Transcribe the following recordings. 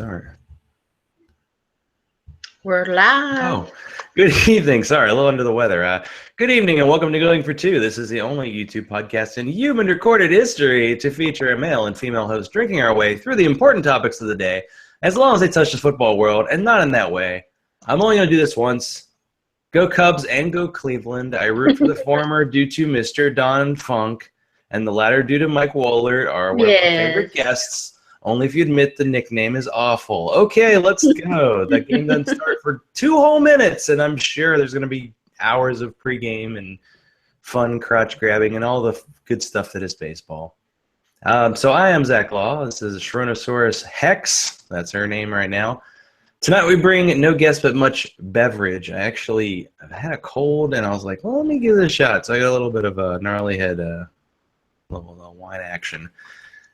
start? We're live. Oh, good evening. Sorry, a little under the weather. Good evening and welcome to Going for Two. This is the only YouTube podcast in human recorded history to feature a male and female host drinking our way through the important topics of the day, as long as they touch the football world, and not in that way. I'm only going to do this once. Go Cubs and go Cleveland. I root for the former due to Mr. Don Funk, and the latter due to Mike Waller, are one of my favorite guests. Only if you admit the nickname is awful. Okay, let's go. That game doesn't start for 2 whole minutes, and I'm sure there's going to be hours of pregame and fun crotch grabbing and all the good stuff that is baseball. So I am Zach Law. This is Sharonosaurus Hex. That's her name right now. Tonight we bring no guest but much beverage. I've had a cold, and I was like, well, let me give it a shot. So I got a little bit of a gnarly head, little wine action.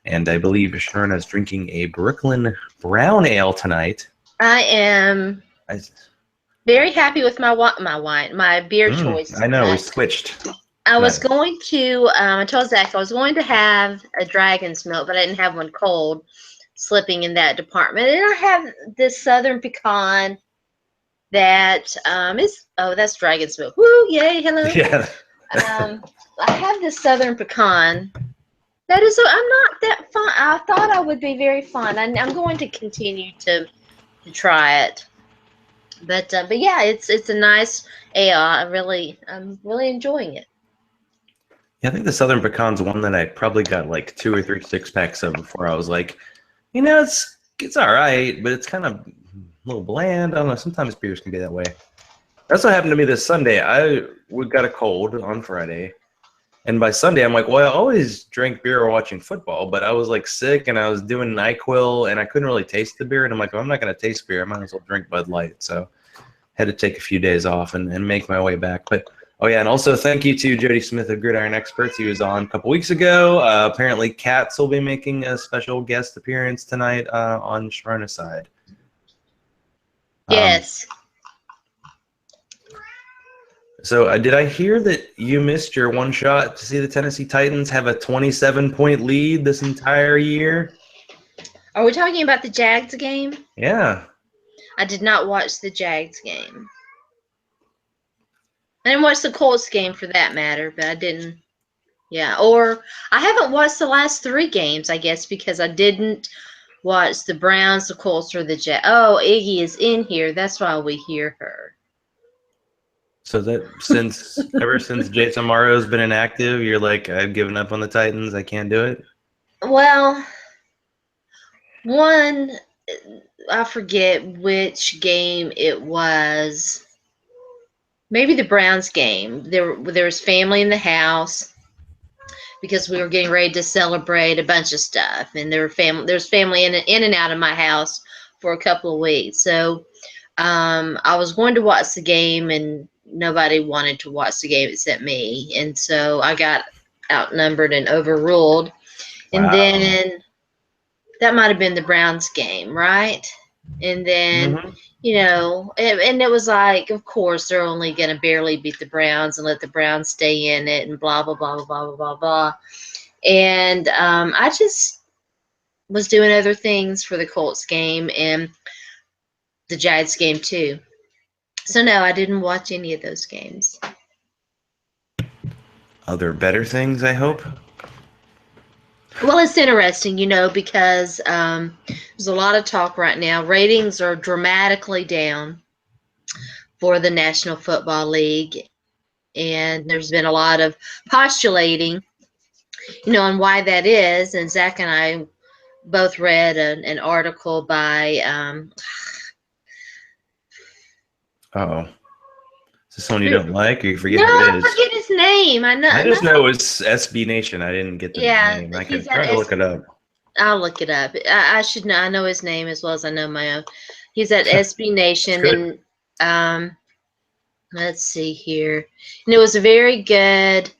And I believe Sharona's drinking a Brooklyn Brown Ale tonight. I am very happy with my beer choice. I know, we switched. I was going to, I told Zach I was going to have a Dragon's Milk, but I didn't have one cold, slipping in that department. And I have this Southern Pecan that that's Dragon's Milk. Woo, yay, hello. Yeah. I have this Southern Pecan. I'm not that fun. I thought I would be very fun. I'm going to continue to try it, but yeah, it's a nice ale. I'm really enjoying it. Yeah, I think the Southern Pecan's one that I probably got like 2 or 3 six-packs of before I was like, it's all right, but it's kind of a little bland. I don't know. Sometimes beers can be that way. That's what happened to me this Sunday. We got a cold on Friday. And by Sunday, I'm like, well, I always drink beer while watching football, but I was like sick and I was doing NyQuil and I couldn't really taste the beer. And I'm like, well, I'm not going to taste beer. I might as well drink Bud Light. So had to take a few days off and make my way back. But, oh, yeah, and also thank you to Jody Smith of Gridiron Experts. He was on a couple weeks ago. Apparently, Katz will be making a special guest appearance tonight on Sharona's side. Yes. So did I hear that you missed your one shot to see the Tennessee Titans have a 27-point lead this entire year? Are we talking about the Jags game? Yeah. I did not watch the Jags game. I didn't watch the Colts game for that matter, but I didn't. Yeah, or I haven't watched the last 3 games, I guess, because I didn't watch the Browns, the Colts, or the Jags. Oh, Iggy is in here. That's why we hear her. So that ever since Jason Morrow's been inactive, you're like, I've given up on the Titans. I can't do it. Well, one, I forget which game it was. Maybe the Browns game. There was family in the house because we were getting ready to celebrate a bunch of stuff, and there's family in and out of my house for a couple of weeks. So I was going to watch the game, and nobody wanted to watch the game except me, and so I got outnumbered and overruled. And Wow. then that might have been the Browns game, right? And then and it was like, of course they're only going to barely beat the Browns and let the Browns stay in it, and blah blah blah blah blah blah blah. And I just was doing other things for the Colts game and the Giants game too. So no, I didn't watch any of those games. Other better things, I hope? Well, it's interesting, because there's a lot of talk right now. Ratings are dramatically down for the National Football League, and there's been a lot of postulating, on why that is. And Zach and I both read an article by Uh-oh. Is this someone you don't like, or you forget who it is? I forget his name. I just know it's SB Nation. I didn't get the name. I can try to look it up. I'll look it up. I should know. I know his name as well as I know my own. He's at SB Nation, and let's see here. And it was a very good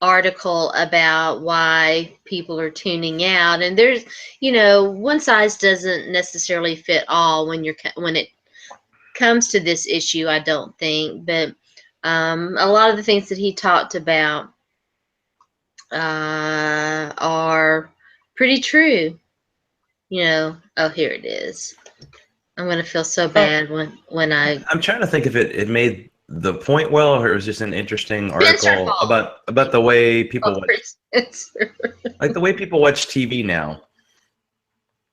article about why people are tuning out. And there's, one size doesn't necessarily fit all when it comes to this issue, I don't think. But a lot of the things that he talked about are pretty true. Oh, here it is. I'm gonna feel so Oh, bad when I I'm trying to think if it made the point well, or it was just an interesting Spencer article Hall. about the way people Poor watch, Spencer. like the way people watch TV now.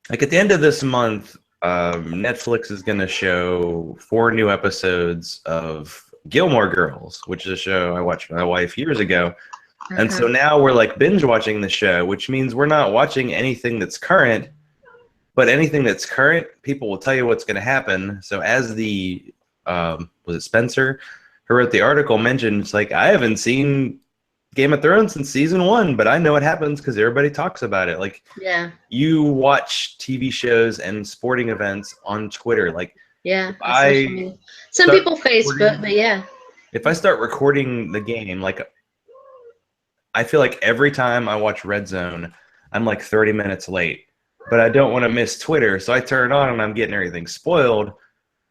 Like at the end of this month, Netflix is going to show 4 new episodes of Gilmore Girls, which is a show I watched with my wife years ago. And so Uh-huh. now we're like binge watching the show, which means we're not watching anything that's current, but anything that's current, people will tell you what's going to happen. So as the was it Spencer who wrote the article mentioned, it's like I haven't seen Game of Thrones since season 1, but I know what happens because everybody talks about it. Like Yeah, you watch TV shows and sporting events on Twitter. Like yeah, if on social I media. Some start people Facebook, recording, but yeah, if I start recording the game, like I feel like every time I watch Red Zone, I'm like 30 minutes late. But I don't want to miss Twitter, so I turn it on and I'm getting everything spoiled.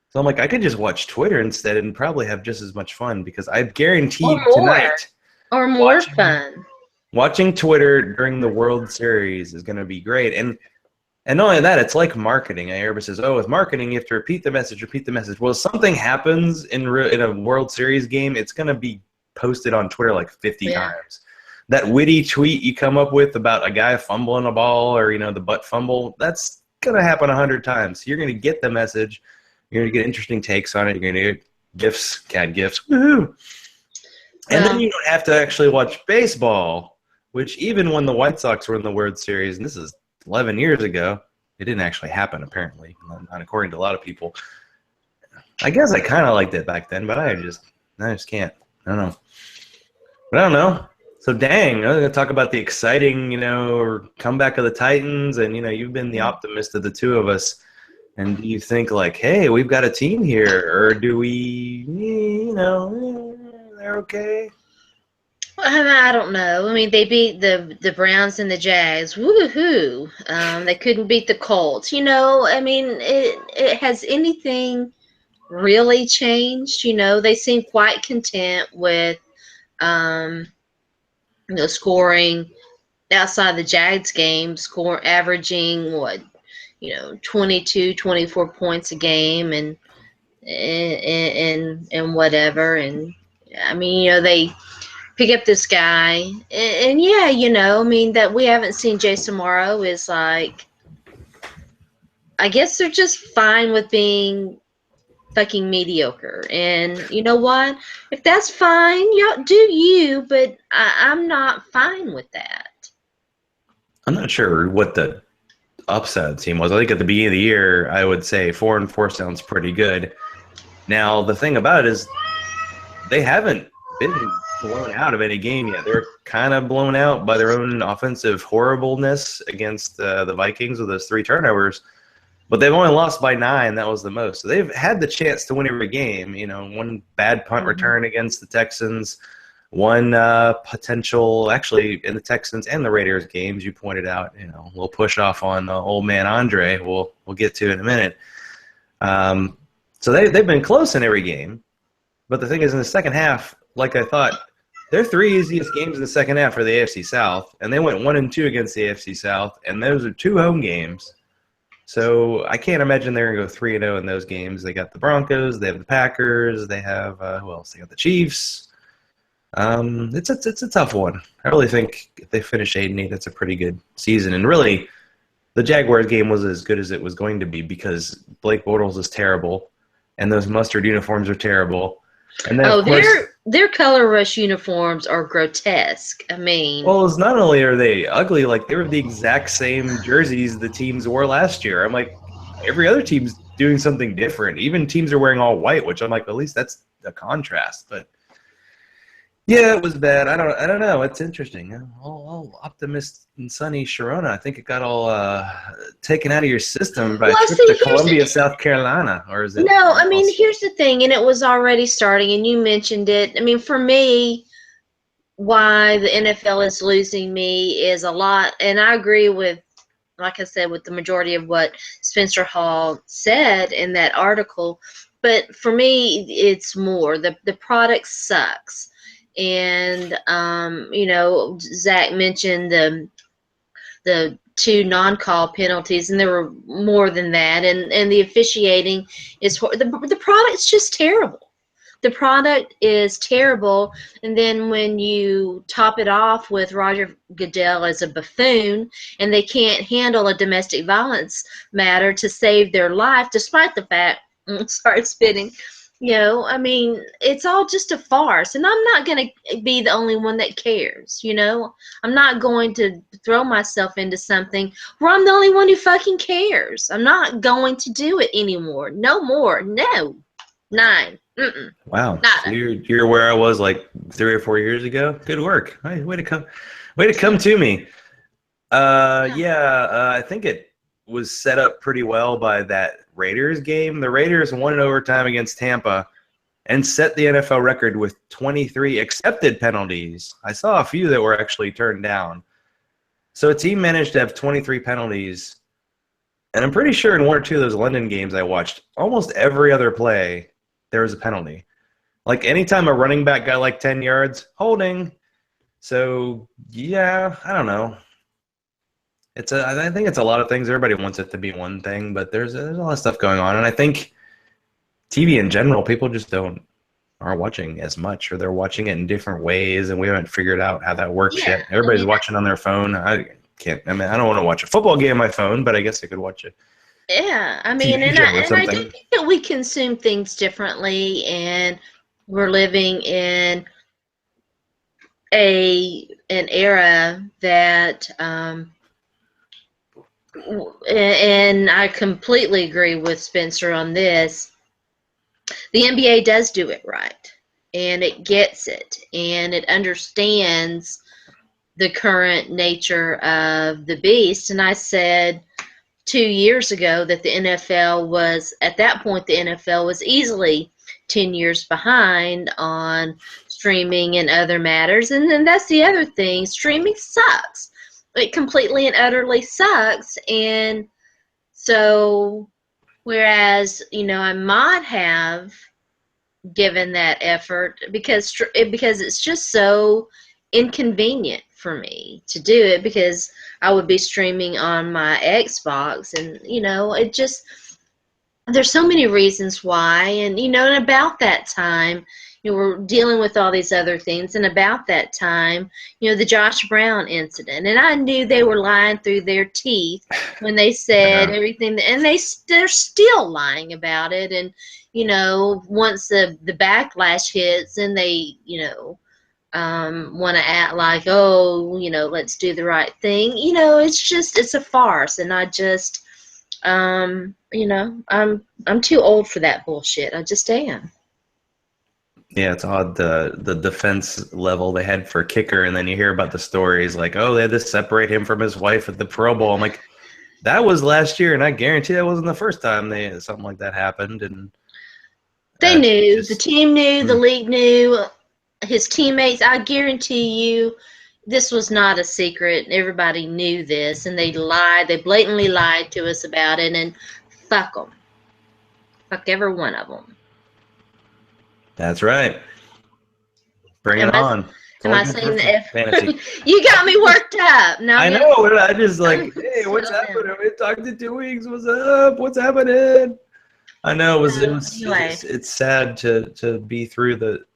So I'm like, I could just watch Twitter instead and probably have just as much fun because I've or guaranteed more, tonight or more watching fun. watching Twitter during the World Series is going to be great. And not only that, it's like marketing. Everybody says, "Oh, with marketing, you have to repeat the message, repeat the message." Well, if something happens in a World Series game, it's going to be posted on Twitter like 50 Yeah. times. That witty tweet you come up with about a guy fumbling a ball or the butt fumble, that's going to happen 100 times. You're going to get the message. You're going to get interesting takes on it. You're going to get gifs, cat gifs, woohoo! And then Well, you don't have to actually watch baseball, which even when the White Sox were in the World Series, and this is 11 years ago, it didn't actually happen, apparently, not according to a lot of people. I guess I kind of liked it back then, but I just can't. I don't know. But I don't know. So dang, I'm going to talk about the exciting, comeback of the Titans, and you've been the optimist of the two of us. And do you think like, hey, we've got a team here, or do we, they're okay? I don't know. I mean, they beat the Browns and the Jags. Woohoo! They couldn't beat the Colts. I mean, it has anything really changed? They seem quite content with um, scoring outside the Jags game, averaging what 22, 24 points a game, and whatever. And I mean, they pick up this guy, and yeah, I mean, that we haven't seen Jason Morrow is like, I guess they're just fine with being fucking mediocre. And you know what? If that's fine, y'all do you, but I'm not fine with that. I'm not sure what the upset team was. I think at the beginning of the year, I would say 4-4 sounds pretty good. Now the thing about it is they haven't been blown out of any game yet. They're kind of blown out by their own offensive horribleness against the Vikings with those 3 turnovers. But they've only lost by 9. That was the most. So they've had the chance to win every game. One bad punt Mm-hmm. return against the Texans, one potential, actually, in the Texans and the Raiders games, you pointed out, we'll push off on old man Andre. We'll get to in a minute. So they've been close in every game. But the thing is, in the second half, like I thought, their 3 easiest games in the second half are the AFC South, and they went 1-2 against the AFC South, and those are 2 home games. So I can't imagine they're going to go 3-0 in those games. They got the Broncos, they have the Packers, they have who else? They got the Chiefs. It's a tough one. I really think if they finish 8-8, that's a pretty good season. And really, the Jaguars game was as good as it was going to be because Blake Bortles is terrible, and those mustard uniforms are terrible. And then, of Oh, course, their color rush uniforms are grotesque. I mean, well, it's not only are they ugly, like they were the exact same jerseys the teams wore last year. I'm like, every other team's doing something different. Even teams are wearing all white, which I'm like, at least that's a contrast. But yeah, it was bad. I don't know. It's interesting. All optimist and sunny Sharona. I think it got all taken out of your system by a well, trip to see, Columbia, South Carolina, or is it no, I somewhere mean, else? here's the thing, and it was already starting, and you mentioned it. I mean, for me, why the NFL is losing me is a lot, and I agree with, like I said, with the majority of what Spencer Hall said in that article. But for me, it's more the product sucks, and Zach mentioned the 2 non-call penalties, and there were more than that. And the officiating is the product's just terrible. The product is terrible, and then when you top it off with Roger Goodell as a buffoon, and they can't handle a domestic violence matter to save their life, despite the fact, sorry, spitting, I mean, it's all just a farce, and I'm not going to be the only one that cares, I'm not going to throw myself into something where I'm the only one who fucking cares. I'm not going to do it anymore. No more. No. 9. Mm-mm. Wow. Nada. So you're where I was like 3 or 4 years ago. Good work. Hey, way to come to me. I think it was set up pretty well by that Raiders game. The Raiders won in overtime against Tampa and set the NFL record with 23 accepted penalties. I saw a few that were actually turned down. So a team managed to have 23 penalties. And I'm pretty sure in 1 or 2 of those London games I watched, almost every other play, there was a penalty. Like anytime a running back got like 10 yards, holding. So, yeah, I don't know. I think it's a lot of things. Everybody wants it to be one thing, but there's a lot of stuff going on. And I think TV in general, people just aren't watching as much, or they're watching it in different ways, and we haven't figured out how that works yet. Everybody's watching on their phone. I don't want to watch a football game on my phone, but I guess I could watch it. Yeah, I mean, and I do think that we consume things differently, and we're living in an era that, and I completely agree with Spencer on this. The NBA does do it right, and it gets it, and it understands the current nature of the beast. And I said 2 years ago that the NFL was, at that point, the NFL was easily 10 years behind on streaming and other matters. And then that's the other thing. Streaming sucks. It completely and utterly sucks. And so, whereas, I might have given that effort because it's just so inconvenient for me to do it, because I would be streaming on my Xbox, and it just, there's so many reasons why. And and about that time, we're dealing with all these other things, and about that time, the Josh Brown incident, and I knew they were lying through their teeth when they said everything, and they're still lying about it. And once the backlash hits, and they want to act like, let's do the right thing. It's a farce, and I just, I'm too old for that bullshit. I just am. Yeah, it's odd the defense level they had for kicker, and then you hear about the stories like, oh, they had to separate him from his wife at the Pro Bowl. I'm like, that was last year, and I guarantee that wasn't the first time something like that happened. And they knew, the team knew, the league knew, his teammates. I guarantee you, this was not a secret. Everybody knew this, and they lied. They blatantly lied to us about it, and fuck them. Fuck every one of them. That's right. Bring it on. Am I saying that? Fantasy. You got me worked up. Now I know. I just like, hey, what's happening? We talked in 2 weeks. What's up? What's happening? I know it's sad to be through the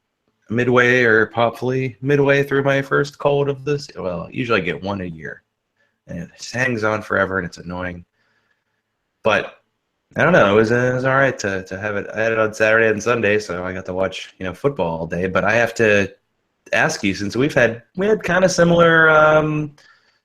midway, or hopefully midway through my first cold of this. Well, usually I get one a year, and it hangs on forever, and it's annoying. But I don't know. It was all right to have it. I had it on Saturday and Sunday, so I got to watch football all day. But I have to ask you, since we had kind of similar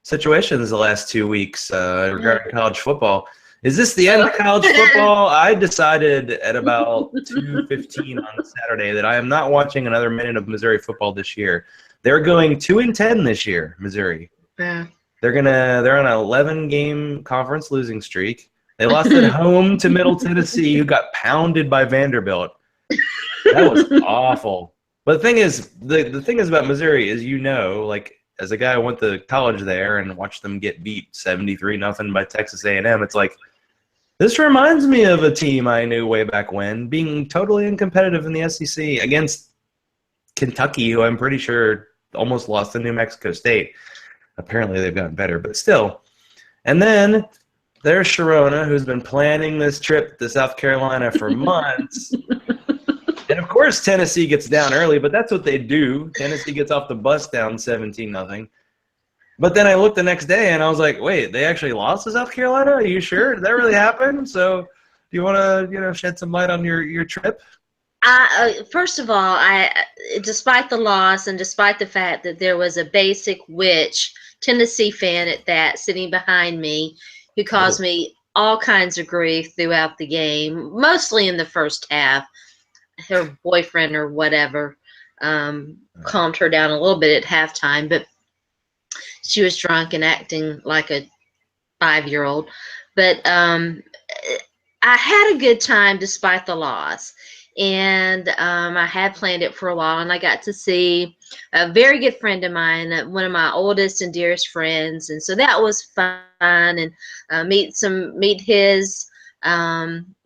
situations the last 2 weeks regarding college football. Is this the end of college football? I decided at about 2:15 on Saturday that I am not watching another minute of Missouri football this year. They're going 2-10 this year, Missouri. Yeah. They're on an 11-game conference losing streak. They lost at home to Middle Tennessee, who got pounded by Vanderbilt. That was awful. But the thing is about Missouri is, like, as a guy who went to college there and watched them get beat 73-0 by Texas A&M, it's like, this reminds me of a team I knew way back when, being totally uncompetitive in the SEC against Kentucky, who I'm pretty sure almost lost to New Mexico State. Apparently they've gotten better, but still, And then there's Sharona, who's been planning this trip to South Carolina for months. And of course, Tennessee gets down early, but that's what they do. Tennessee gets off the bus down 17-0. But then I looked the next day and I was like, wait, they actually lost to South Carolina? Are you sure? Did that really happen? So do you want to, shed some light on your trip? First of all, despite the loss and despite the fact that there was a basic witch Tennessee fan at that sitting behind me who caused Oh. me all kinds of grief throughout the game, mostly in the first half. Her boyfriend or whatever calmed her down a little bit at halftime, but she was drunk and acting like a 5-year-old. But I had a good time despite the loss. And I had planned it for a while, and I got to see a very good friend of mine, one of my oldest and dearest friends, and so that was fun. And meet his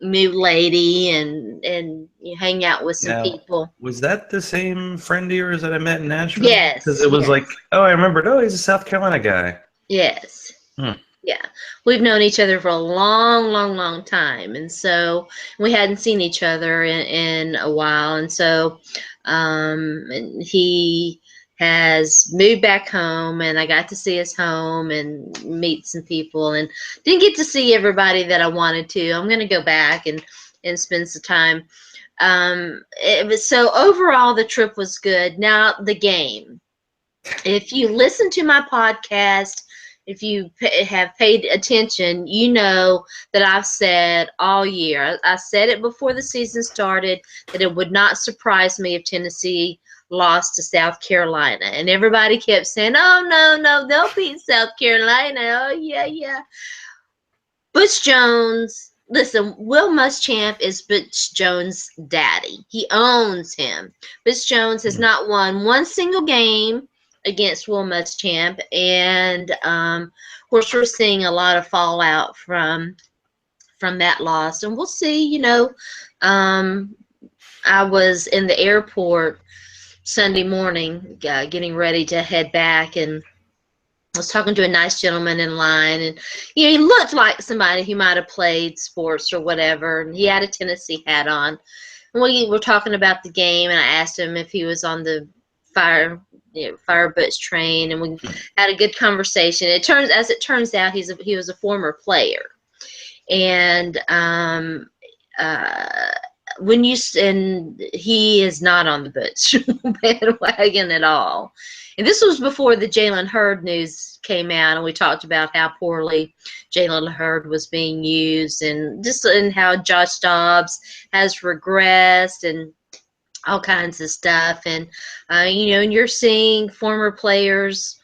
new lady, and hang out with some Now, people. was that the same friend of yours that I met in Nashville? Because Yes, it was like, yes, oh, I remembered. Oh, he's a South Carolina guy. yes. Hmm. Yeah, we've known each other for a long, long, long time, and so we hadn't seen each other in a while, and so and he has moved back home, and I got to see his home and meet some people, and didn't get to see everybody that I wanted to. I'm gonna go back and spend some time. So overall, the trip was good. Now the game. If you listen to my podcast, if you have paid attention, you know that I've said all year, I said it before the season started, that it would not surprise me if Tennessee lost to South Carolina. And everybody kept saying, oh, no, no, they'll beat South Carolina. Oh, yeah, yeah. Butch Jones, listen, Will Muschamp is Butch Jones' daddy. He owns him. Butch Jones has Hmm. not won one single game against Will Muschamp, and of course we're seeing a lot of fallout from that loss, and we'll see. Um, I was in the airport Sunday morning, getting ready to head back, and was talking to a nice gentleman in line, and he looked like somebody who might have played sports or whatever, and he had a Tennessee hat on. And we were talking about the game, and I asked him if he was on the fire fire butch train, and we had a good conversation. As it turns out, he was a former player, and uh, and he is not on the Butch bandwagon at all. And this was before the Jalen Hurd news came out, and we talked about how poorly Jalen Hurd was being used, and how Josh Dobbs has regressed, and all kinds of stuff. And and you're seeing former players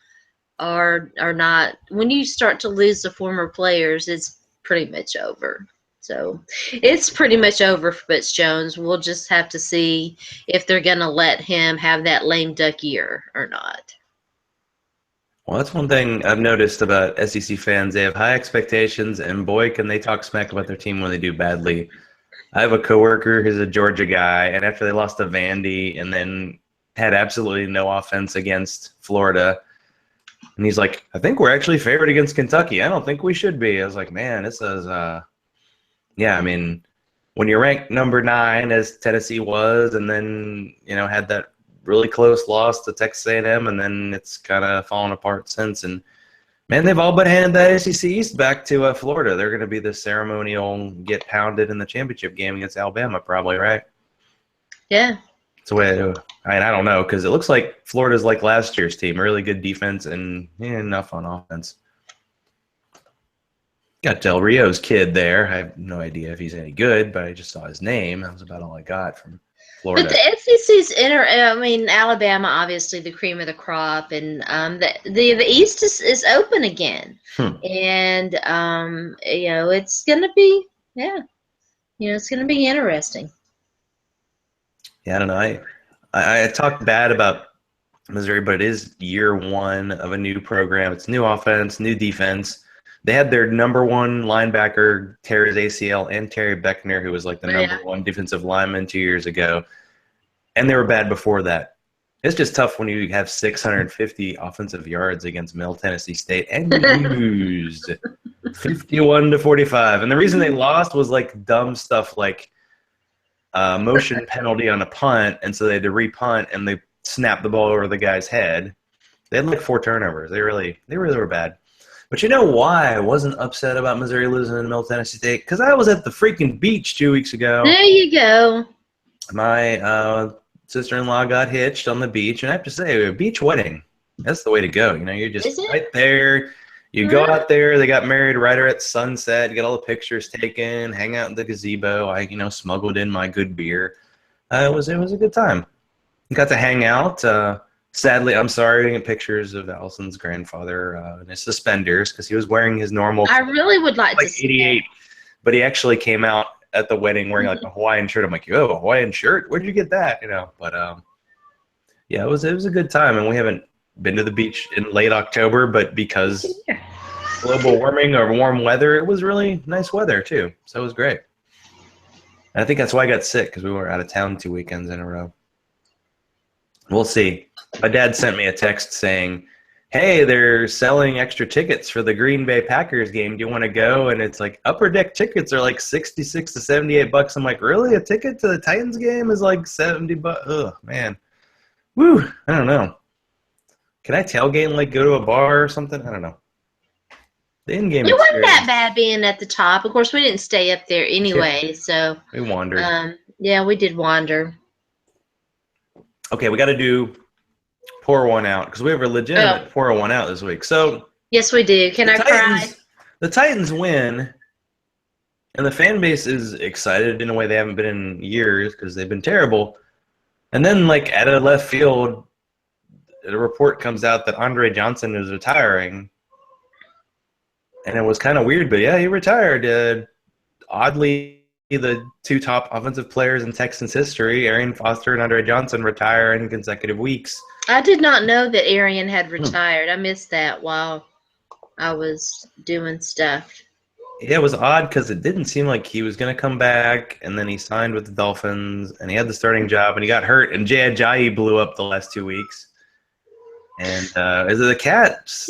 are not. When you start to lose the former players, it's pretty much over. So it's pretty much over for Butch Jones. We'll just have to see if they're going to let him have that lame duck year or not. Well, that's one thing I've noticed about SEC fans. They have high expectations, and boy, can they talk smack about their team when they do badly. I have a coworker who's a Georgia guy, and after they lost to Vandy and then had absolutely no offense against Florida, and he's like, I think we're actually favored against Kentucky. I don't think we should be. I was like, man, this is, yeah, I mean, when you're ranked number 9, as Tennessee was, and then, had that really close loss to Texas A&M, and then it's kind of fallen apart since. And, man, they've all but handed that SEC East back to Florida. They're going to be the ceremonial get pounded in the championship game against Alabama, probably, right? Yeah. It's the way I don't know, because it looks like Florida's like last year's team, really good defense and enough on offense. Got Del Rio's kid there. I have no idea if he's any good, but I just saw his name. That was about all I got from But Florida. the SEC's Alabama, obviously the cream of the crop, and the East is open again, Hmm. and it's gonna be, yeah, it's gonna be interesting. Yeah, I don't know. I talked bad about Missouri, but it is year one of a new program. It's new offense, new defense. They had their number one linebacker tear his ACL, and Terry Beckner, who was like the number Yeah. one defensive lineman 2 years ago. And they were bad before that. It's just tough when you have 650 offensive yards against Middle Tennessee State and you lose 51-45. And the reason they lost was like dumb stuff like motion penalty on a punt, and so they had to repunt and they snapped the ball over the guy's head. They had like 4 turnovers. They really were bad. But you know why I wasn't upset about Missouri losing to Middle Tennessee State? Because I was at the freaking beach 2 weeks ago. There you go. My sister-in-law got hitched on the beach, and I have to say, a beach wedding, that's the way to go. You know, you're just right there. You go out there. They got married right at sunset. You get all the pictures taken, hang out in the gazebo. I, smuggled in my good beer. It was a good time. Got to hang out. Sadly, I'm sorry, I didn't get pictures of Allison's grandfather in his suspenders because he was wearing his normal. I really would like to see 88, but he actually came out at the wedding wearing like a Hawaiian shirt. I'm like, you have a Hawaiian shirt? Where'd you get that? But yeah, it was a good time, and we haven't been to the beach in late October, but because global warming or warm weather, it was really nice weather too, so it was great. And I think that's why I got sick, because we were out of town 2 weekends in a row. We'll see. My dad sent me a text saying, hey, they're selling extra tickets for the Green Bay Packers game. Do you want to go? And it's like upper deck tickets are like $66 to $78. I'm like, really? A ticket to the Titans game is like $70? Ugh, man. Woo. I don't know. Can I tailgate and like go to a bar or something? I don't know. The in-game it wasn't that bad being at the top. Of course, we didn't stay up there anyway, so we wandered. Yeah, we did wander. Okay, we got to do pour one out because we have a legitimate pour one out this week. So yes, we do. Can I cry? The Titans win, and the fan base is excited in a way they haven't been in years because they've been terrible. And then, like, out of left field, a report comes out that Andre Johnson is retiring. And it was kind of weird, but yeah, he retired. Oddly, the 2 top offensive players in Texans history, Arian Foster and Andre Johnson, retire in consecutive weeks. I did not know that Arian had retired. I missed that while I was doing stuff. Yeah, it was odd because it didn't seem like he was going to come back, and then he signed with the Dolphins, and he had the starting job, and he got hurt, and Jay Ajayi blew up the last 2 weeks. And is it the Cats?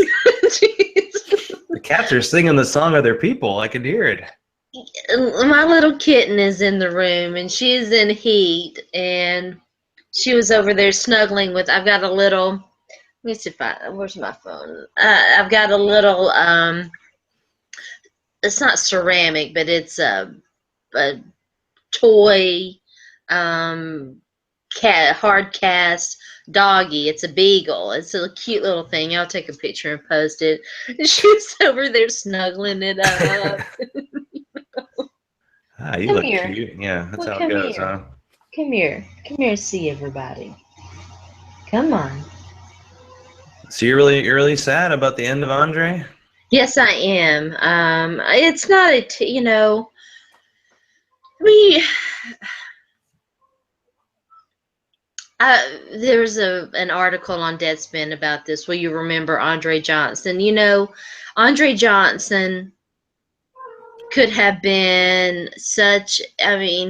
The Cats are singing the song of their people. I could hear it. My little kitten is in the room, and she's in heat, and she was over there snuggling with. I've got a little. Let me see if where's my phone? I've got a little. It's not ceramic, but it's a toy, hard cast doggy. It's a beagle. It's a cute little thing. I'll take a picture and post it. She's over there snuggling it up. You look cute. Yeah, that's how it goes, huh? Come here. Come here and see everybody. Come on. So you're really sad about the end of Andre? Yes, I am. It's not there was an article on Deadspin about this. Will you remember Andre Johnson? Andre Johnson could have been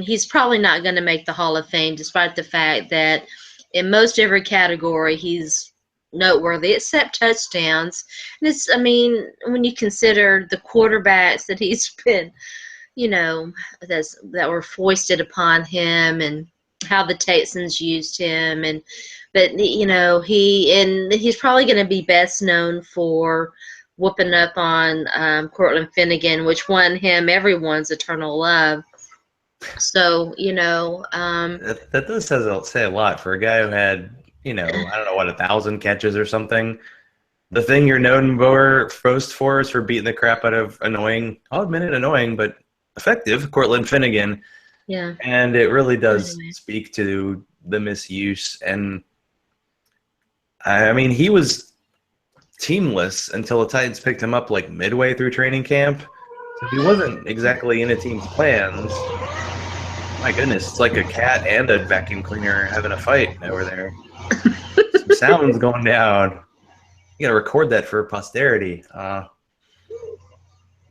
he's probably not going to make the Hall of Fame, despite the fact that in most every category he's noteworthy, except touchdowns. And when you consider the quarterbacks that he's been, that were foisted upon him, and how the Texans used him, but he's probably going to be best known for whooping up on Cortland Finnegan, which won him everyone's eternal love. So that does say a lot for a guy who had I don't know what 1,000 catches or something. The thing you're known for is for beating the crap out of annoying. I'll admit it, annoying but effective Cortland Finnegan. Yeah, and it really does speak to the misuse. And he was teamless until the Titans picked him up like midway through training camp. So he wasn't exactly in a team's plans. My goodness, it's like a cat and a vacuum cleaner having a fight over there. Some sound's going down. You gotta record that for posterity. But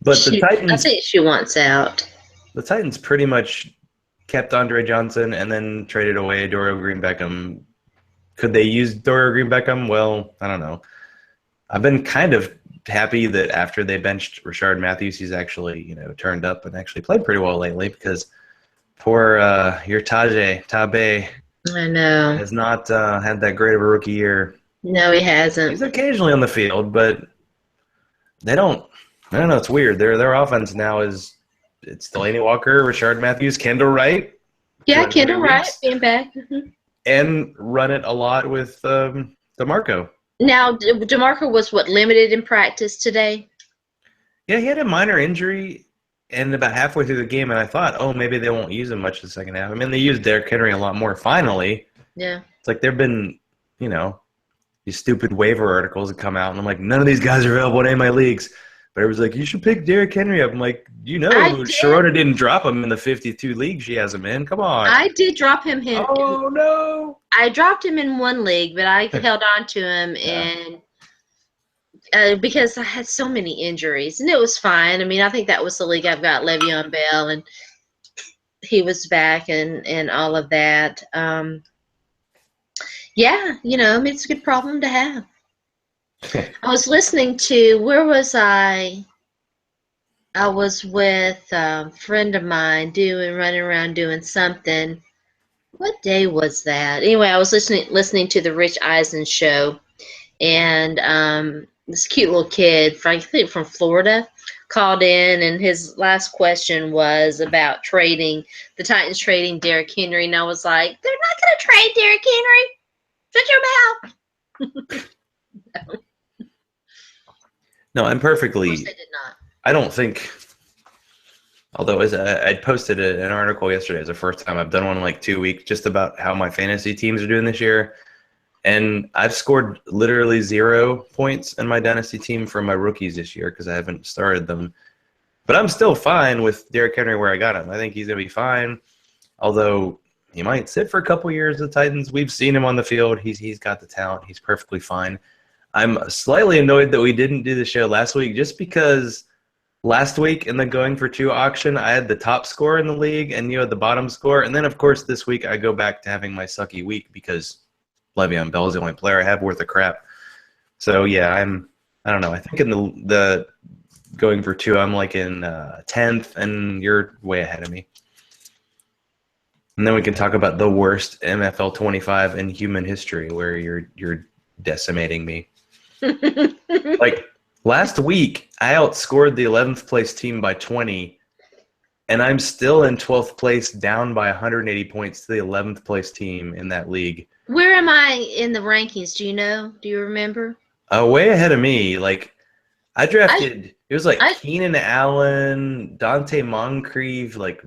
the Titans, I think she wants out. The Titans pretty much kept Andre Johnson and then traded away Dorial Green Beckham Could they use Dorian Green Beckham? Well, I don't know. I've been kind of happy that after they benched Rashard Matthews, he's actually, turned up and actually played pretty well lately because poor your Tabe I know. has not had that great of a rookie year. No, he hasn't. He's occasionally on the field, but they don't. I don't know. It's weird. Their offense now it's Delaney Walker, Rashard Matthews, Kendall Wright. Yeah, Kendall Wright being back. And run it a lot with DeMarco. Now, DeMarco was limited in practice today? Yeah, he had a minor injury and about halfway through the game, and I thought, oh, maybe they won't use him much in the second half. I mean, they used Derrick Henry a lot more finally. Yeah. It's like there have been, these stupid waiver articles that come out, and I'm like, none of these guys are available in any of my leagues. But it was like, you should pick Derrick Henry up. I'm like, Sharona didn't drop him in the 52 league she has him in. Come on. I did drop him in. Oh, no. I dropped him in one league, but I held on to him and because I had so many injuries, and it was fine. I mean, I think that was the league I've got Le'Veon Bell, and he was back and all of that. Yeah, I mean, it's a good problem to have. I was listening to, where was I? I was with a friend of mine running around doing something. What day was that? Anyway, I was listening to the Rich Eisen show, and this cute little kid, I think from Florida, called in, and his last question was about the Titans trading Derrick Henry, and I was like, they're not going to trade Derrick Henry. Shut your mouth. No, I'm perfectly. Of course they did not. I don't think. Although I posted an article yesterday. It's the first time I've done one in like 2 weeks, just about how my fantasy teams are doing this year. And I've scored literally 0 points in my dynasty team for my rookies this year because I haven't started them. But I'm still fine with Derrick Henry where I got him. I think he's going to be fine. Although he might sit for a couple years with the Titans. We've seen him on the field. He's got the talent. He's perfectly fine. I'm slightly annoyed that we didn't do the show last week just because last week in the Going for Two auction, I had the top score in the league and you had the bottom score. And then, of course, this week I go back to having my sucky week because Le'Veon Bell is the only player I have worth a crap. So, yeah, I don't know. I think in the Going for Two, I'm like in 10th, and you're way ahead of me. And then we can talk about the worst MFL 25 in human history where you're decimating me. Like, last week, I outscored the 11th place team by 20, and I'm still in 12th place, down by 180 points to the 11th place team in that league. Where am I in the rankings? Do you know? Do you remember? Way ahead of me. Like, I drafted, it was like Keenan Allen, Dante Moncrief, like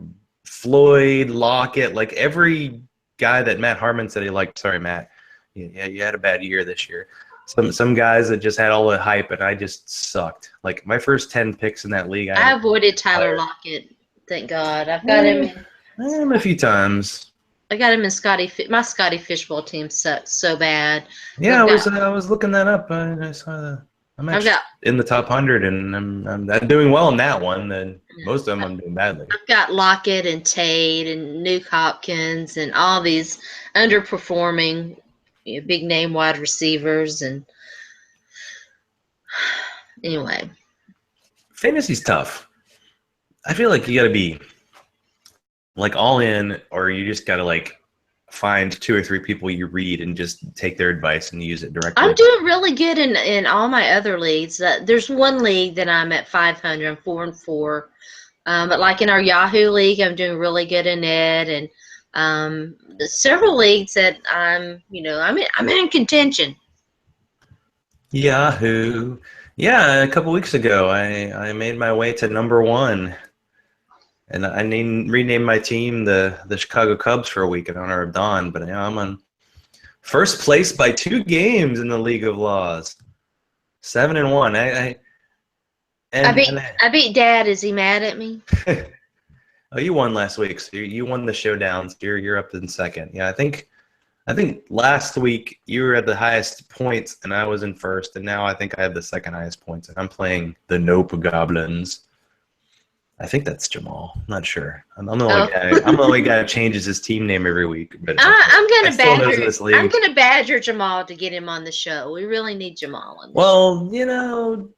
Floyd, Lockett, like every guy that Matt Harmon said he liked. Sorry, Matt. Yeah, you had a bad year this year. Some guys that just had all the hype, and I just sucked. Like, my first 10 picks in that league. I avoided Tyler Lockett. Thank God. I've got him a few times. I got him in my Scotty Fishbowl team sucks so bad. Yeah, I was looking that up. I saw I'm actually in the top 100, and I'm doing well in that one. And most of them I'm doing badly. I've got Lockett and Tate and Nuke Hopkins and all these underperforming big name wide receivers, and anyway. Fantasy's tough. I feel like you got to be like all in, or you just got to like find 2 or 3 people you read and just take their advice and use it directly. I'm doing really good in all my other leagues. There's one league that I'm at 500. I'm 4-4. But like in our Yahoo league, I'm doing really good in it, and several leagues that I'm in contention. Yahoo. Yeah, a couple weeks ago, I made my way to number 1. And I renamed my team the Chicago Cubs for a week in honor of Don. But I'm on first place by 2 games in the League of Laws. 7-1. I beat Dad. Is he mad at me? Oh, you won last week. So you won the showdowns. You're up in second. Yeah, I think last week you were at the highest points and I was in first, and now I think I have the second highest points, and I'm playing the Nope Goblins. I think that's Jamal. I'm not sure. I'm the only Oh, guy. I'm the only guy who changes his team name every week. But I'm I gonna still knows badger. this I'm league. gonna badger Jamal to get him on the show. We really need Jamal on the show. Well,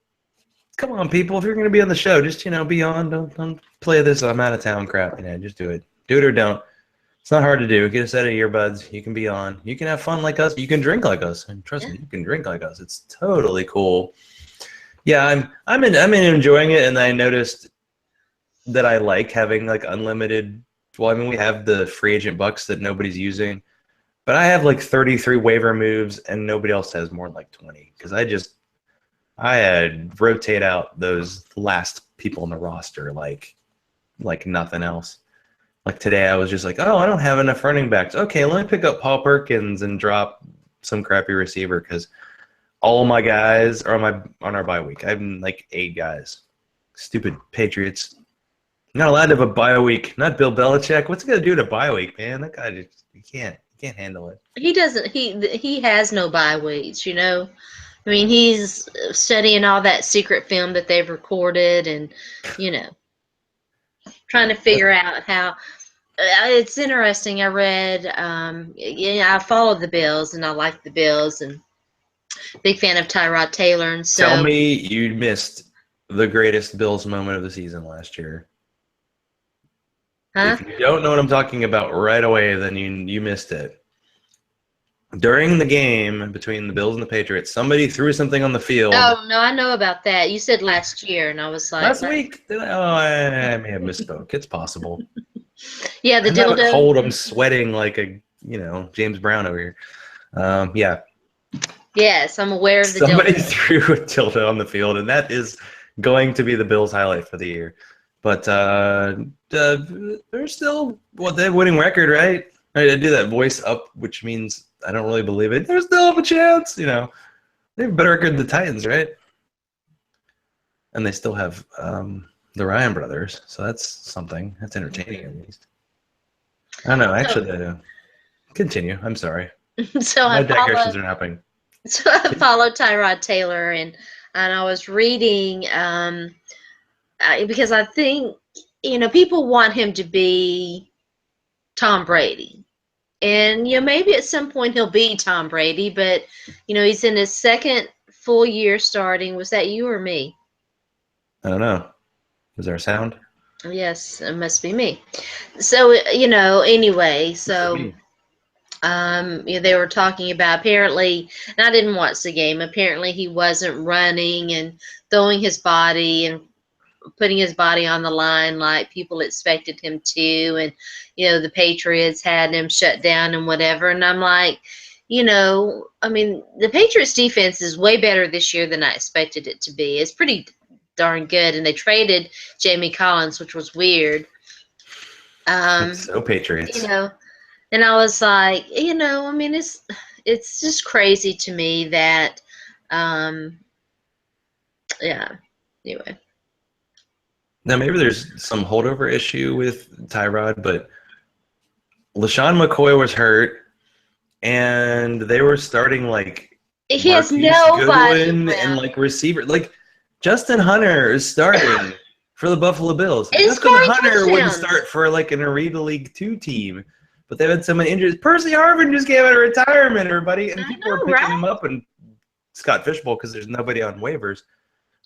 come on, people. If you're going to be on the show, just be on. Don't play this I'm out of town crap. Just do it. Do it or don't. It's not hard to do. Get a set of earbuds. You can be on. You can have fun like us. You can drink like us. And trust me, you can drink like us. It's totally cool. Yeah, I'm enjoying it, and I noticed that I like having like unlimited. Well, I mean, we have the free agent bucks that nobody's using, but I have like 33 waiver moves, and nobody else has more than like 20 because I had rotate out those last people in the roster like nothing else. Like today, I was just like, oh, I don't have enough running backs. Okay, let me pick up Paul Perkins and drop some crappy receiver because all my guys are on our bye week. I have like 8 guys. Stupid Patriots. You're not allowed to have a bye week. Not Bill Belichick. What's he gonna do to bye week, man? That guy just you can't handle it. He doesn't. He has no bye weeks. I mean, he's studying all that secret film that they've recorded, and trying to figure out how. It's interesting. I read. I followed the Bills, and I like the Bills, and big fan of Tyrod Taylor, and Tell so. me you missed the greatest Bills moment of the season last year. Huh? If you don't know what I'm talking about right away, then you missed it. During the game between the Bills and the Patriots, somebody threw something on the field. Oh no, I know about that. You said last year, and I was like, Last week, I may have misspoke. It's possible. yeah, the I'm not a dildo. cold. I'm sweating like a James Brown over here. Yeah, Yes, I'm aware of the somebody dildo. threw a tilde on the field, and that is going to be the Bills' highlight for the year. But they're still they have a winning record, right? I do that voice up, which means I don't really believe it. There's still have a chance, They have a better record than the Titans, right? And they still have the Ryan brothers, so that's something. That's entertaining at least. I don't know. Actually, continue. I'm sorry. So My I digressions follow. are happening. So I followed Tyrod Taylor, and I was reading because I think people want him to be Tom Brady, and maybe at some point he'll be Tom Brady, but he's in his second full year starting. Was that you or me? I don't know. Is there a sound? Yes, it must be me. So anyway, For so. me. They were talking about apparently, and I didn't watch the game. Apparently, he wasn't running and throwing his body and putting his body on the line like people expected him to. And, the Patriots had him shut down and whatever. And I'm like, I mean, the Patriots defense is way better this year than I expected it to be. It's pretty darn good. And they traded Jamie Collins, which was weird. So Patriots. And I was like, I mean, it's just crazy to me that, yeah. Anyway, Now maybe there's some holdover issue with Tyrod, but LaShawn McCoy was hurt, and they were starting like he has Marquise nobody Goodwin and around. like receiver. Like Justin Hunter is starting for the Buffalo Bills. And Justin scoring Hunter wouldn't touchdowns. start for like an Arena League 2 team, but they've had so many injuries. Percy Harvin just came out of retirement, everybody, and I people are know, picking right? him up and Scott Fishbowl because there's nobody on waivers.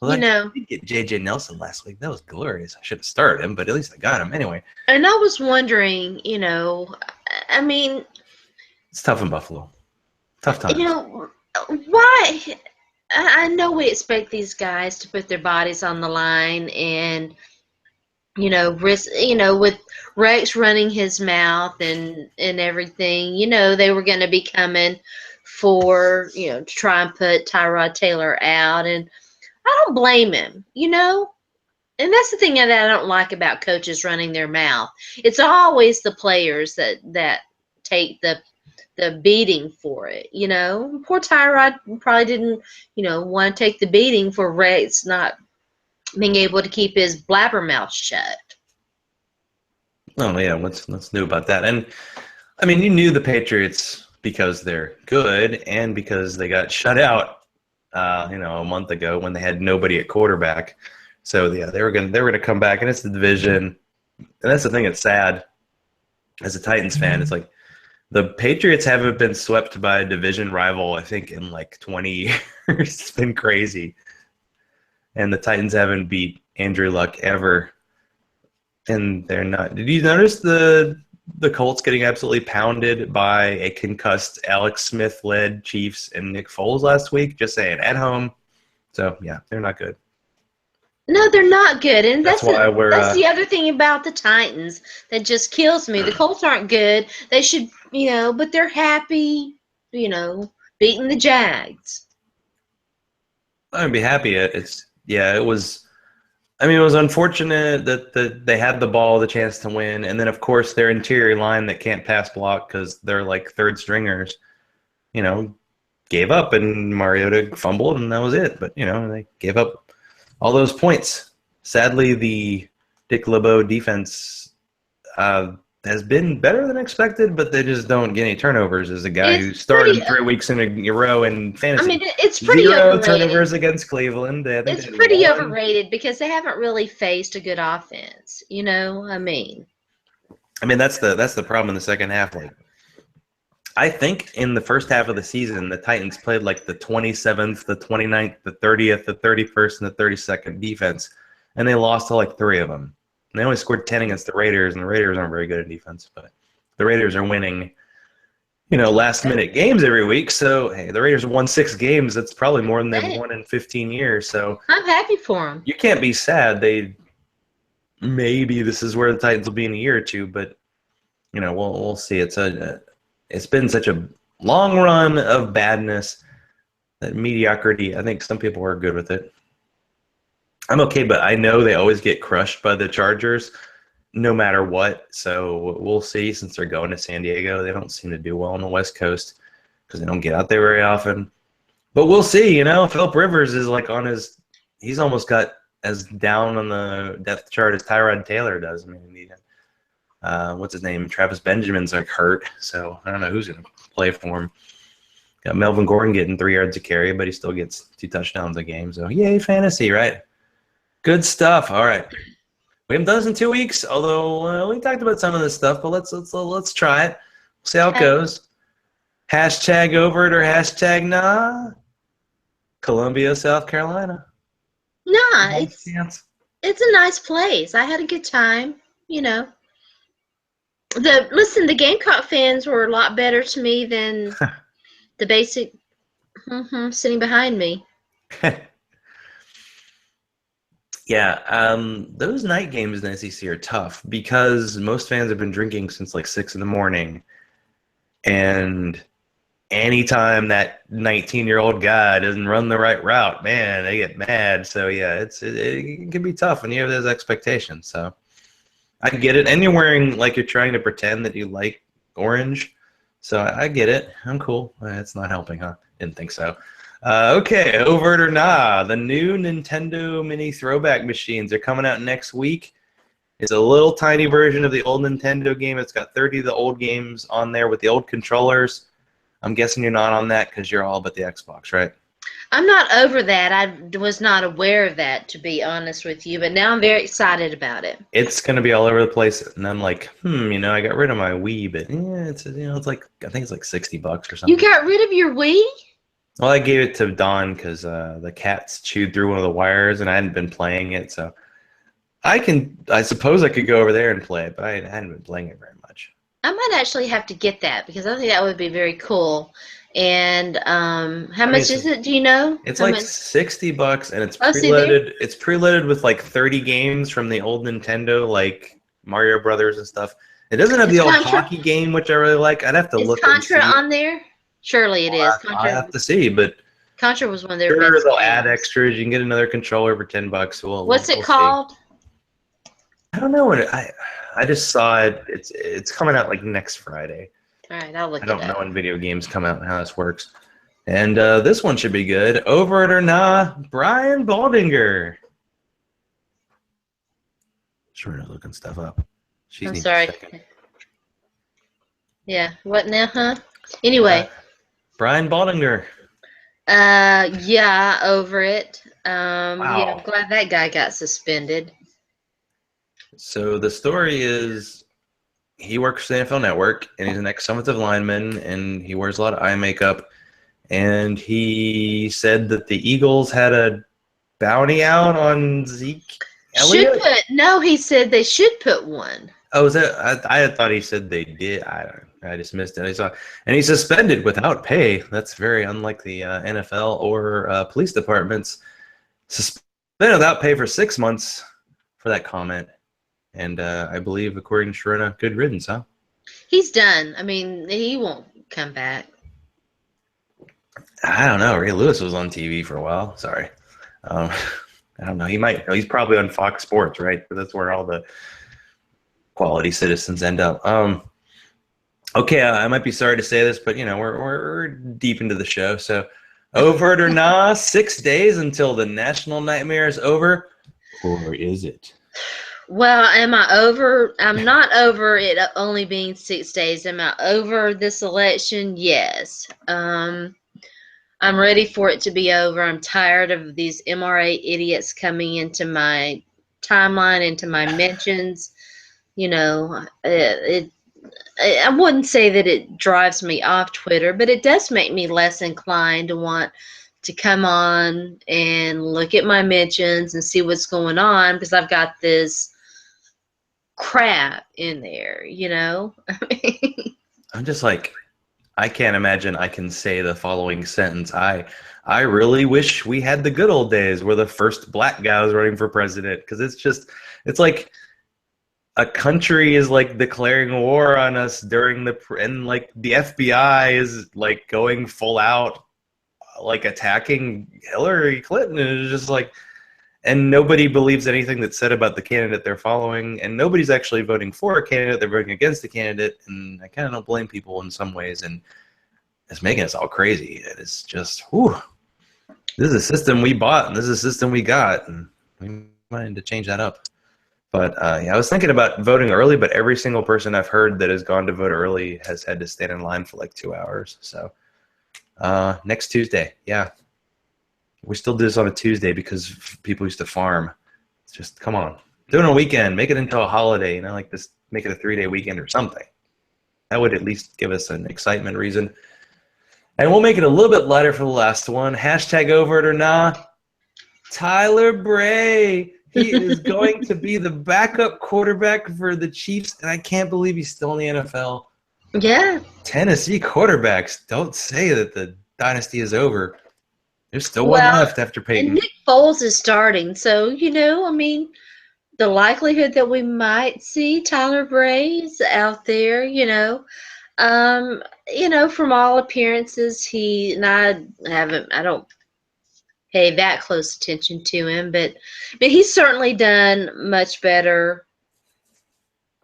Well, You I know, did get J.J. Nelson last week. That was glorious. I should have started him, but at least I got him anyway. and I was wondering, I mean, It's tough in Buffalo. Tough times. why? I know we expect these guys to put their bodies on the line and, risk, with Rex running his mouth and everything, they were going to be coming for, to try and put Tyrod Taylor out. And I don't blame him, And that's the thing that I don't like about coaches running their mouth. It's always the players that take the beating for it, Poor Tyrod probably didn't, want to take the beating for Rex not being able to keep his blabbermouth shut. Oh yeah, what's new about that? And I mean, you knew the Patriots because they're good and because they got shut out, a month ago when they had nobody at quarterback. So yeah, they were gonna come back, and it's the division, and that's the thing. It's sad as a Titans fan. It's like the Patriots haven't been swept by a division rival, I think, in like 20 years. It's been crazy, and the Titans haven't beat Andrew Luck ever, and they're not. Did you notice the Colts getting absolutely pounded by a concussed Alex Smith-led Chiefs and Nick Foles last week? Just saying, at home. So yeah, they're not good. No, they're not good, and That's why we're. that's the other thing about the Titans that just kills me. The Colts aren't good. They should, but they're happy, beating the Jags. I'd be happy. It was. I mean, it was unfortunate that they had the ball, the chance to win, and then of course their interior line that can't pass block because they're like third stringers, gave up, and Mariota fumbled, and that was it. But they gave up all those points. Sadly, the Dick LeBeau defense has been better than expected, but they just don't get any turnovers. As a guy who started 3 weeks in a row in fantasy, I mean, it's pretty 0 overrated. turnovers against Cleveland. It's pretty overrated because they haven't really faced a good offense. I mean, that's the problem in the second half. Like, I think in the first half of the season, the Titans played like the 27th, the 29th, the 30th, the 31st, and the 32nd defense, and they lost to like 3 of them. And they only scored 10 against the Raiders, and the Raiders aren't very good at defense, but the Raiders are winning, last-minute games every week. So, hey, the Raiders have won 6 games. That's probably more than they've won in 15 years. So I'm happy for them. You can't be sad. Maybe this is where the Titans will be in a year or two, but we'll see. It's been such a long run of badness, that mediocrity. I think some people are good with it. I'm okay, but I know they always get crushed by the Chargers no matter what. So we'll see. Since they're going to San Diego, they don't seem to do well on the West Coast because they don't get out there very often. But we'll see. Philip Rivers is like he's almost got as down on the depth chart as Tyrod Taylor does. I mean, what's his name? Travis Benjamin's like hurt, so I don't know who's going to play for him. Got Melvin Gordon getting 3 yards a carry, but he still gets 2 touchdowns a game. So yay, fantasy, right? Good stuff. All right, we haven't done this in 2 weeks, although we talked about some of this stuff. But let's try it. See how it goes. Hashtag over it or hashtag nah. Columbia, South Carolina. Nah, it's a nice place. I had a good time. The Gamecock fans were a lot better to me than the basic sitting behind me. Yeah, those night games in the SEC are tough because most fans have been drinking since like 6 in the morning, and anytime that 19-year-old guy doesn't run the right route, man, they get mad. So yeah, it can be tough when you have those expectations. So I get it, and you're wearing like you're trying to pretend that you like orange. So I get it. I'm cool. It's not helping, huh? Didn't think so. Okay, over it or nah. The new Nintendo Mini Throwback machines are coming out next week. It's a little tiny version of the old Nintendo game. It's got 30 of the old games on there with the old controllers. I'm guessing you're not on that because you're all but the Xbox, right? I'm not over that. I was not aware of that, to be honest with you, but now I'm very excited about it. It's going to be all over the place, and I'm like, I got rid of my Wii, but it's like, I think it's like $60 or something. You got rid of your Wii? Well, I gave it to Dawn because the cats chewed through one of the wires, and I hadn't been playing it, so I suppose I could go over there and play it, but I hadn't been playing it very much. I might actually have to get that because I think that would be very cool. And how much is it? Do you know? It's like $60, and it's preloaded. It's preloaded with like 30 games from the old Nintendo, like Mario Brothers and stuff. It doesn't have the old hockey game, which I really like. I'd have to look. Is Contra on there? Surely it is. I have to see, but Contra was one of their best. They'll games. add extras. You can get another controller for $10. What's it called? I don't know what I just saw it. It's coming out like next Friday. All right, I'll look it up. I don't know when video games come out and how this works. And this one should be good. Over it or nah, Brian Baldinger. Sure, looking stuff up. I'm sorry. Yeah, what now, huh? Anyway. Brian Baldinger. Yeah, over it. Yeah, I'm Wow. glad that guy got suspended. So the story is he works for the NFL Network, and he's an ex-offensive lineman, and he wears a lot of eye makeup. And he said that the Eagles had a bounty out on Zeke Should Elliott. put no, he said they should put one. Oh, was that? I had thought he said they did. I just missed it. I saw, and he's suspended without pay. That's very unlike the NFL or police departments. Suspended without pay for 6 months for that comment. And I believe, according to Sharona, good riddance, huh? He's done. I mean, he won't come back. I don't know. Ray Lewis was on TV for a while. Sorry. Um, I don't know. He might. He's probably on Fox Sports, right? That's where all the quality citizens end up. Okay, I might be sorry to say this, but we're deep into the show. So, over it or not, 6 days until the national nightmare is over, or is it? Well, am I over? I'm not over it only being 6 days. Am I over this election? Yes. I'm ready for it to be over. I'm tired of these MRA idiots coming into my timeline, into my mentions. I wouldn't say that it drives me off Twitter, but it does make me less inclined to want to come on and look at my mentions and see what's going on because I've got this crap in there. I'm just like, I can't imagine I can say the following sentence. I really wish we had the good old days where the first black guy was running for president, because it's like a country is like declaring war on us and like the FBI is like going full out, like attacking Hillary Clinton. And it's just like, and nobody believes anything that's said about the candidate they're following, and nobody's actually voting for a candidate. They're voting against a candidate, and I kind of don't blame people in some ways, and it's making us all crazy. It's just, whew, this is a system we bought, and this is a system we got, and we might need to change that up. But yeah, I was thinking about voting early, but every single person I've heard that has gone to vote early has had to stand in line for like 2 hours. So next Tuesday, yeah. We still do this on a Tuesday because people used to farm. It's just, come on. Do it on a weekend. Make it into a holiday, like this, make it a 3-day weekend or something. That would at least give us an excitement reason. And we'll make it a little bit lighter for the last one. Hashtag over it or not. Tyler Bray. He is going to be the backup quarterback for the Chiefs, and I can't believe he's still in the NFL. Yeah. Tennessee quarterbacks, don't say that the dynasty is over. There's still one Well, left after and Peyton. Nick Foles is starting, so I mean, the likelihood that we might see Tyler Brays out there, from all appearances, I don't pay that close attention to him, but he's certainly done much better,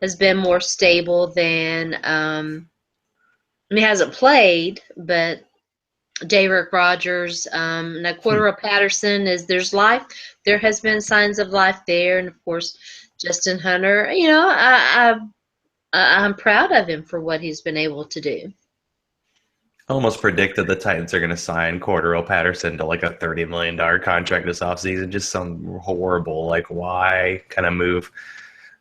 has been more stable than, he hasn't played, but Derek Rogers, now Cordero Patterson there's life. There has been signs of life there, and of course, Justin Hunter. I'm proud of him for what he's been able to do. Almost predicted the Titans are going to sign Cordero Patterson to like a $30 million contract this offseason. Just some horrible, like, why kind of move.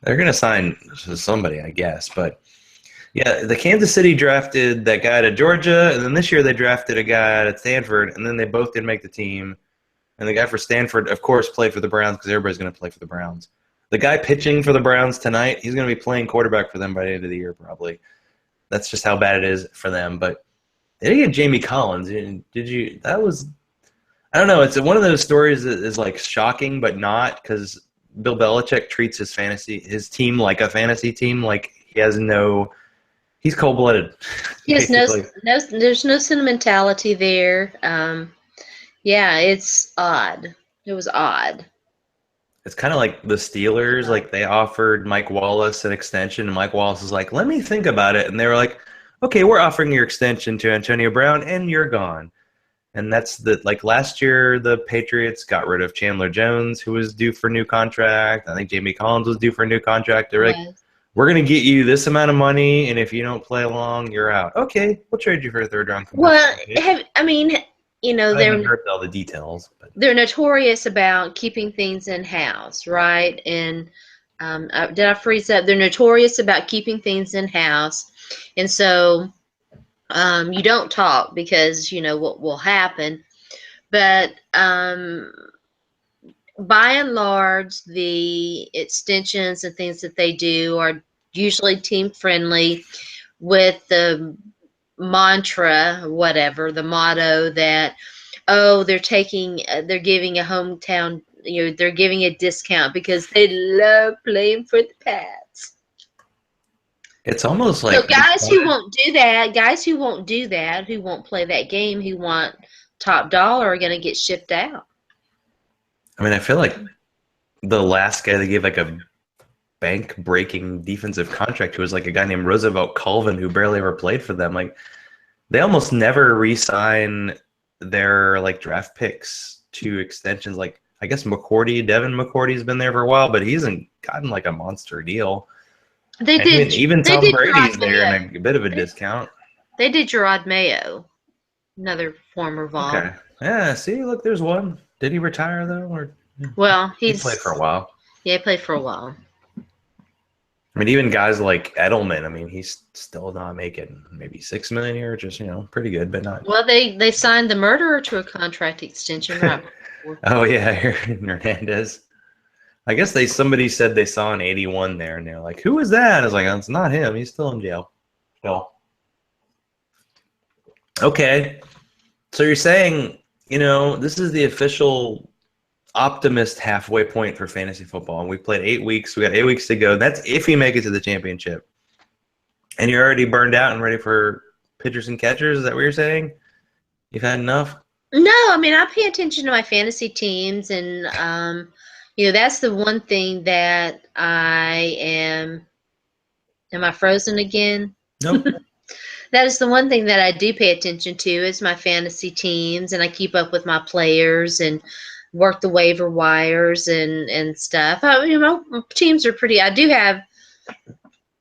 They're going to sign somebody, I guess. But yeah, the Kansas City drafted that guy to Georgia, and then this year they drafted a guy at Stanford, and then they both didn't make the team. And the guy for Stanford, of course, played for the Browns because everybody's going to play for the Browns. The guy pitching for the Browns tonight, he's going to be playing quarterback for them by the end of the year, probably. That's just how bad it is for them. But they didn't get Jamie Collins. Did you? That was, I don't know. It's one of those stories that is like shocking, but not, because Bill Belichick treats his team like a fantasy team. Like he's cold-blooded. He has Basically. there's no sentimentality there. Yeah, it's odd. It was odd. It's kind of like the Steelers. Like, they offered Mike Wallace an extension, and Mike Wallace was like, "Let me think about it." And they were like, "Okay, we're offering your extension to Antonio Brown, and you're gone." And that's like last year, the Patriots got rid of Chandler Jones, who was due for a new contract. I think Jamie Collins was due for a new contract. They're like, Yes. "We're going to get you this amount of money, and if you don't play along, you're out." Okay, we'll trade you for a third round. Well, you know, I haven't heard all the details, but they're notorious about keeping things in house, right? And did I freeze up? They're notorious about keeping things in house, and so you don't talk because you know what will happen. But by and large, the extensions and things that they do are usually team friendly, with the mantra, whatever, the motto that, oh, they're giving a hometown, you know, they're giving a discount because they love playing for the Pats. it's almost So like they started. guys who won't do that, who won't play that game, who want top dollar, are going to get shipped out. I mean, I feel like the last guy they gave like a bank breaking defensive contract to was like a guy named Roosevelt Colvin who barely ever played for them. Like they almost never re-sign their like draft picks to extensions. Like I guess Devin McCourty's been there for a while, but he hasn't gotten like a monster deal. They And did. even They Tom did Gerard Brady's there Mayo. in a bit of a They, discount. they did Gerard Mayo, another former Vol. Okay. Yeah, see, look, there's one. Did he retire though? Or Well, he played for a while. he played for a while. I mean, even guys like Edelman, I mean, he's still not making maybe 6 million a year, just pretty good, but not. Well, they signed the murderer to a contract extension right before. Oh yeah, Hernandez. I guess somebody said they saw an 81 there, and they're like, "Who is that?" I was like, "It's not him. He's still in jail." Still. Okay, so you're saying, this is the official optimist halfway point for fantasy football, and we played 8 weeks. We got 8 weeks to go. That's if we make it to the championship. And you're already burned out and ready for pitchers and catchers. Is that what you're saying? You've had enough? No, I mean I pay attention to my fantasy teams, and you know that's the one thing that I am. Am I frozen again? Nope. That is the one thing that I do pay attention to is my fantasy teams, and I keep up with my players and work the waiver wires and stuff. You know, my teams are pretty. I do have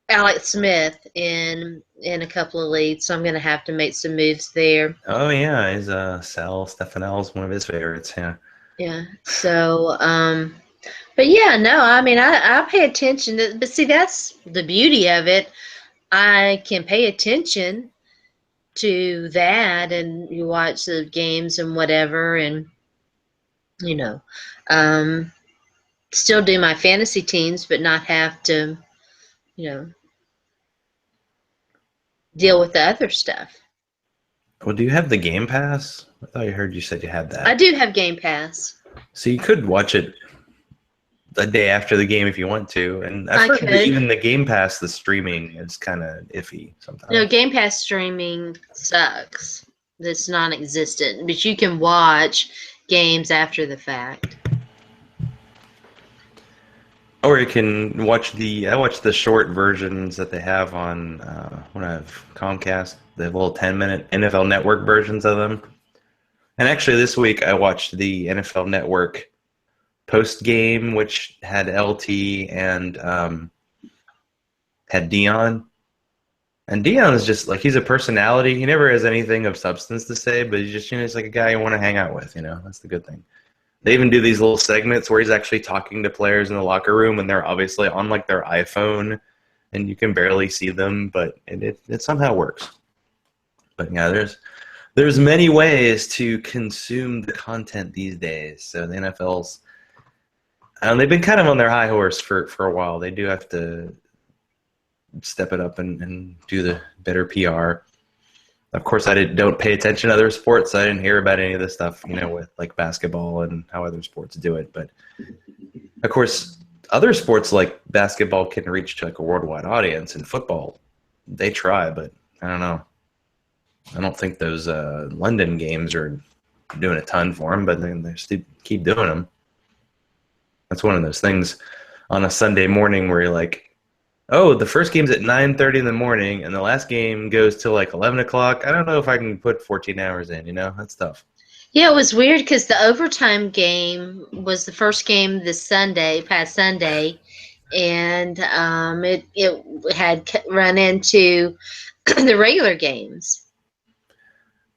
Alex Smith in a couple of leagues, so I'm going to have to make some moves there. Oh yeah, he's Sal Stefanel's one of his favorites. Yeah. Yeah. So, but yeah, no, I mean, I pay attention. But see, that's the beauty of it. I can pay attention to that, and you watch the games and whatever, and you know, um, still do my fantasy teams, but not have to, you know, deal with the other stuff. Well, do you have the Game Pass? I thought I heard you said you had that. I do have Game Pass. So you could watch it the day after the game if you want to. And I've heard that could. even the Game Pass, the streaming is kind of iffy sometimes. No, Game Pass streaming sucks. It's non-existent, but you can watch games after the fact. Or you can watch I watch the short versions that they have on when I have Comcast, the little 10-minute NFL Network versions of them. And actually this week I watched the NFL Network post game, which had LT and had Dion. And Dion is just like, he's a personality. He never has anything of substance to say, but he's just, he's like a guy you want to hang out with, That's the good thing. They even do these little segments where he's actually talking to players in the locker room, and they're obviously on like their iPhone, and you can barely see them, but it somehow works. But yeah, there's many ways to consume the content these days. So the NFL's, they've been kind of on their high horse for a while. They do have to step it up and do the better PR. Of course, I don't pay attention to other sports. So I didn't hear about any of this stuff, with like basketball and how other sports do it. But of course, other sports like basketball can reach to like a worldwide audience, and football, they try, but I don't know. I don't think those London games are doing a ton for them, but they still keep doing them. That's one of those things on a Sunday morning where you're like, oh, the first game's at 9:30 in the morning, and the last game goes till like 11 o'clock. I don't know if I can put 14 hours in, That's tough. Yeah, it was weird because the overtime game was the first game this past Sunday, and it had run into the regular games.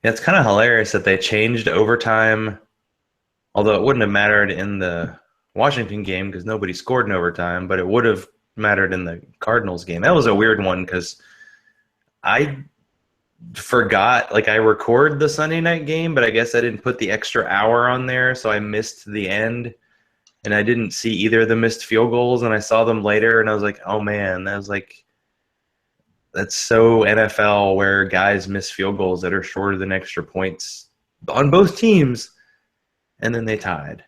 Yeah, it's kind of hilarious that they changed overtime, although it wouldn't have mattered in the Washington game because nobody scored in overtime, but it would have mattered in the Cardinals game. That was a weird one because I forgot, like I record the Sunday night game, but I guess I didn't put the extra hour on there, so I missed the end. And I didn't see either of the missed field goals, and I saw them later, and I was like, oh man, that's so NFL where guys miss field goals that are shorter than extra points on both teams, and then they tied.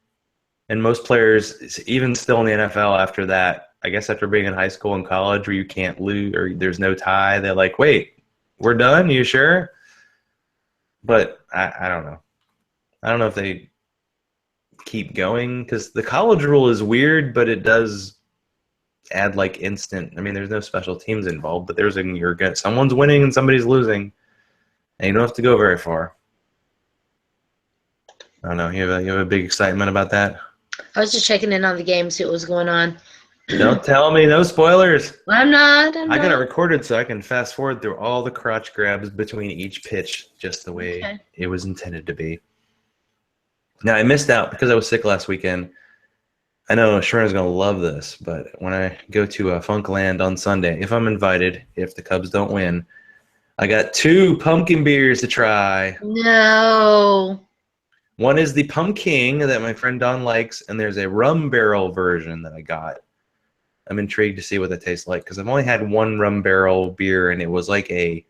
And most players, even still in the NFL after that, I guess after being in high school and college where you can't lose or there's no tie, they're like, wait, we're done? You sure? But I don't know. I don't know if they keep going because the college rule is weird, but it does add like instant. I mean, there's no special teams involved, but someone's winning and somebody's losing, and you don't have to go very far. I don't know. You have a big excitement about that? I was just checking in on the game, see what was going on. Don't tell me, no spoilers. I'm not. I got it recorded so I can fast forward through all the crotch grabs between each pitch just the way it was intended to be. Now, I missed out because I was sick last weekend. I know Sharona's going to love this, but when I go to Funkland on Sunday, if I'm invited, if the Cubs don't win, I got 2 pumpkin beers to try. No. One is the Pumpkin that my friend Don likes, and there's a rum barrel version that I got. I'm intrigued to see what that tastes like because I've only had one rum barrel beer, and it was like a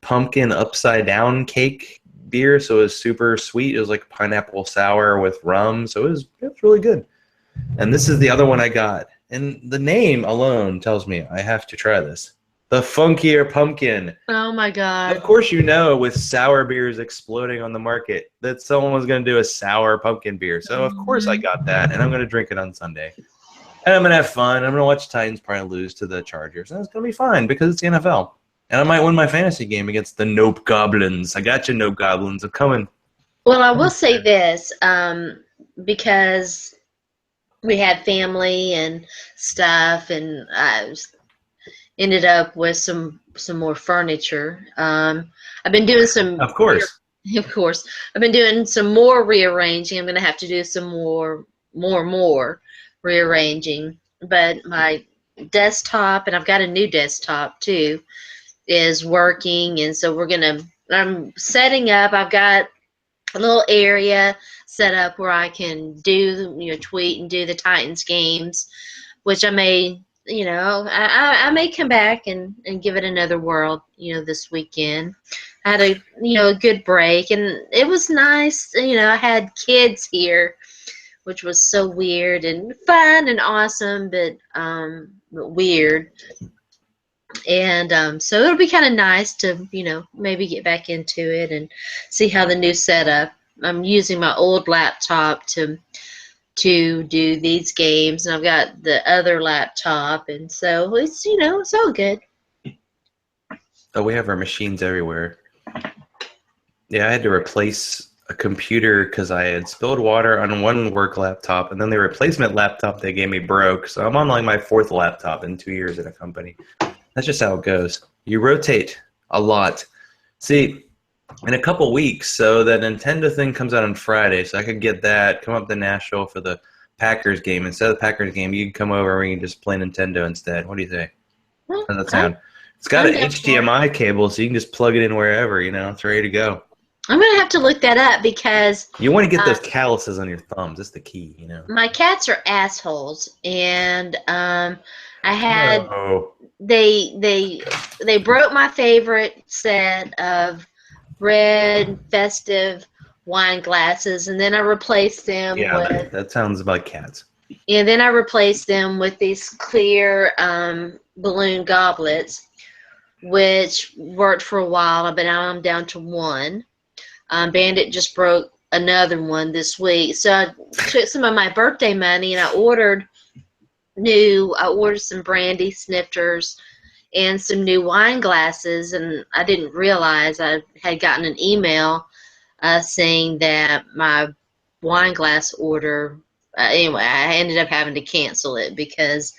pumpkin upside down cake beer, so it was super sweet. It was like pineapple sour with rum, so it was really good. And this is the other one I got, and the name alone tells me I have to try this. The Funkier Pumpkin. Oh my God. Of course, you know, with sour beers exploding on the market, that someone was going to do a sour pumpkin beer. So of course I got that, and I'm going to drink it on Sunday. And I'm going to have fun. I'm going to watch Titans probably lose to the Chargers, and it's going to be fine because it's the NFL. And I might win my fantasy game against the Nope Goblins. I got you, Nope Goblins. I'm coming. Well, I will say this, because we had family and stuff, and I ended up with some more furniture. I've been doing some. Of course. Of course, I've been doing some more rearranging. I'm going to have to do some more rearranging. But my desktop, and I've got a new desktop too, is working, and so I'm setting up. I've got a little area set up where I can do, tweet and do the Titans games, which I may, I may come back and give it another whirl, this weekend. I had a good break, and it was nice. I had kids here, which was so weird and fun and awesome, but weird. And so it'll be kind of nice to, maybe get back into it and see how the new setup. I'm using my old laptop to do these games, and I've got the other laptop, and so it's, it's all good. Oh, we have our machines everywhere. Yeah, I had to replace a computer because I had spilled water on one work laptop, and then the replacement laptop they gave me broke. So I'm on like my 4th laptop in 2 years at a company. That's just how it goes. You rotate a lot. See, in a couple weeks, so the Nintendo thing comes out on Friday, so I could get that, come up to Nashville for the Packers game. Instead of the Packers game, you can come over and we can just play Nintendo instead. What do you think? How does that sound? It's got an HDMI cable, so you can just plug it in wherever, it's ready to go. I'm going to have to look that up because you want to get those calluses on your thumbs. That's the key, My cats are assholes, and I had no. They broke my favorite set of red festive wine glasses, and then I replaced them with... that sounds like cats. And then I replaced them with these clear balloon goblets, which worked for a while, but now I'm down to one. Bandit just broke another one this week. So I took some of my birthday money and I ordered some brandy snifters and some new wine glasses, and I didn't realize I had gotten an email saying that my wine glass order, anyway, I ended up having to cancel it because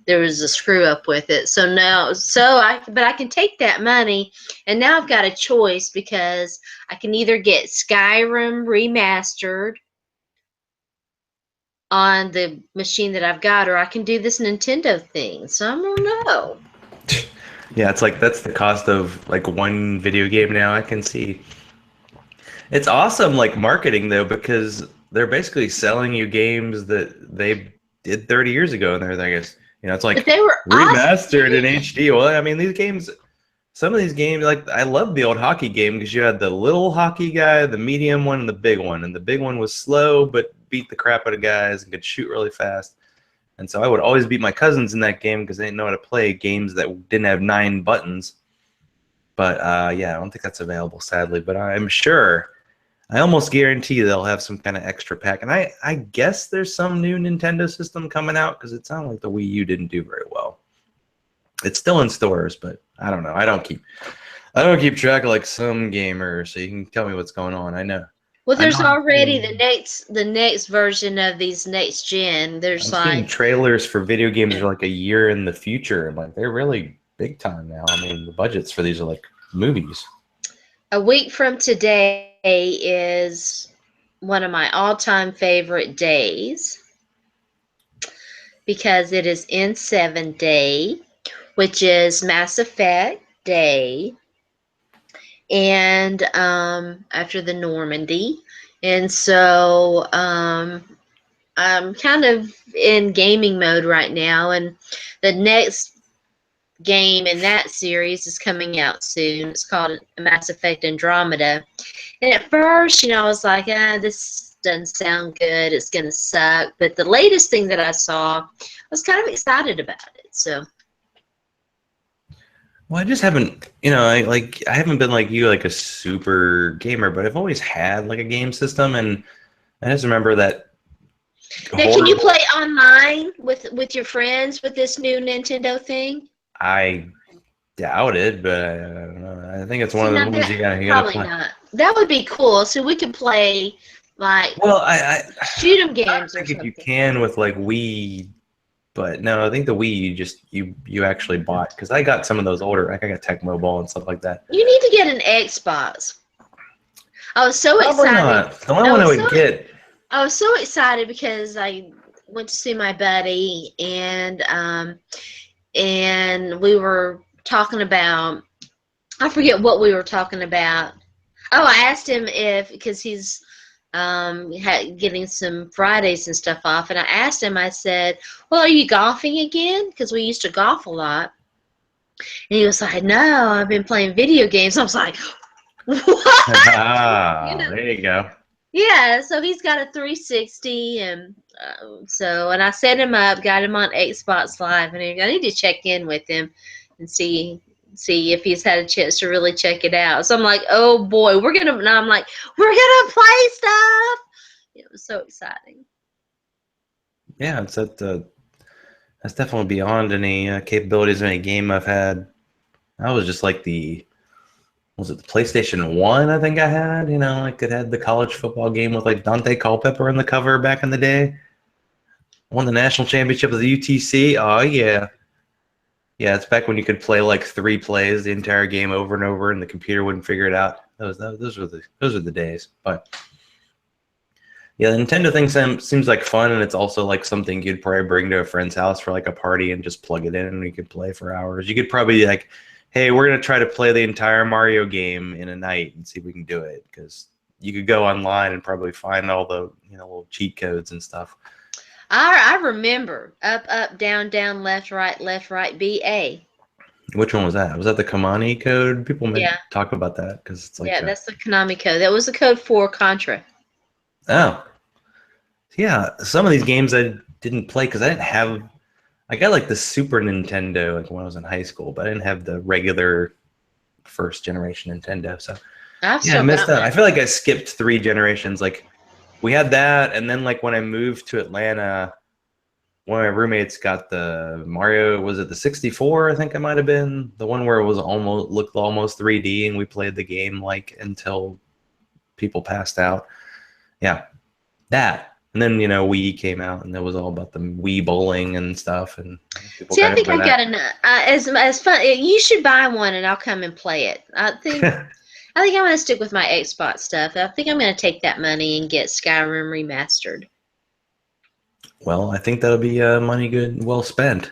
there was a screw up with it. So now, but I can take that money, and now I've got a choice because I can either get Skyrim remastered on the machine that I've got, or I can do this Nintendo thing. So I don't know. Yeah, it's like that's the cost of like one video game now. I can see. It's awesome, like marketing though, because they're basically selling you games that they did 30 years ago, and I guess it's But like they were awesome remastered in games. HD. Well, I mean, these games, some of these games, like I love the old hockey game because you had the little hockey guy, the medium one, and the big one, and the big one was slow but beat the crap out of guys and could shoot really fast. And so I would always beat my cousins in that game because they didn't know how to play games that didn't have 9 buttons. But yeah, I don't think that's available, sadly. But I'm sure, I almost guarantee they'll have some kind of extra pack. And I guess there's some new Nintendo system coming out because it sounded like the Wii U didn't do very well. It's still in stores, but I don't know. I don't keep track of like some gamers, so you can tell me what's going on. I know. Well, I know there's already I'm the next version of these next gen. There's seeing like trailers for video games that are like a year in the future. Like they're really big time now. I mean, the budgets for these are like movies. a week from today is one of my all-time favorite days because it is N7 Day, which is Mass Effect Day, and after the Normandy. And so I'm kind of in gaming mode right now, and the next game in that series is coming out soon. It's called Mass Effect Andromeda. And at first, I was like, this doesn't sound good. It's going to suck. But the latest thing that I saw, I was kind of excited about it. So, Well, I just haven't, I haven't been like you, like a super gamer, but I've always had like a game system, and I just remember that now can you horrible. play online with your friends with this new Nintendo thing? I doubt it, but I don't know. I think it's one See, of now those ones that you gotta probably play. not. That would be cool. So we could play like Well, shoot 'em I games or think if you something. can with like Wii, but no, I think the Wii you actually bought because I got some of those older. Like I got Tech Mobile and stuff like that. You need to get an Xbox. I was so Probably excited. not. The only I one I was would so get. I was so excited because I went to see my buddy, and we were talking about, I forget what we were talking about. Oh, I asked him if, because he's getting some Fridays and stuff off, and I asked him, I said, well, are you golfing again? Because we used to golf a lot. And he was like, no, I've been playing video games. I was like, what? You Ah, know, there you go. yeah, so he's got a 360, and and I set him up, got him on Xbox Live, and I need to check in with him and see if he's had a chance to really check it out. So I'm like, oh boy, now I'm like, we're gonna play stuff. It was so exciting. Yeah, that's definitely beyond any capabilities of any game I've had. I was just like was it the PlayStation 1 I think I had? Like it had the college football game with like Dante Culpepper in the cover back in the day. Won the national championship of the UTC. Oh yeah. Yeah, it's back when you could play like 3 plays the entire game over and over and the computer wouldn't figure it out. Those were the days. But yeah, the Nintendo thing seems like fun, and it's also like something you'd probably bring to a friend's house for like a party and just plug it in and you could play for hours. You could probably like, hey, we're gonna try to play the entire Mario game in a night and see if we can do it because you could go online and probably find all the little cheat codes and stuff. I remember up down down left right BA. Which one was that? Was that the Kamani code? People may Yeah, talk about that because it's like yeah, that's the Konami code. That was the code for Contra. oh yeah, some of these games I didn't play because I didn't have. I got like the Super Nintendo like when I was in high school, but I didn't have the regular first generation Nintendo. So I've yeah, I still missed got out. I mine. feel like I skipped 3 generations. Like we had that, and then like when I moved to Atlanta, one of my roommates got the Mario. Was it the 64? I think it might have been the one where it was almost looked almost 3D, and we played the game like until people passed out. Yeah, that And then, Wii came out, and that was all about the Wii bowling and stuff, and people See, I got think over I've that. got enough. As fun. You should buy one, and I'll come and play it. I think I'm going to stick with my Xbox stuff. I think I'm going to take that money and get Skyrim remastered. Well, I think that'll be money well spent.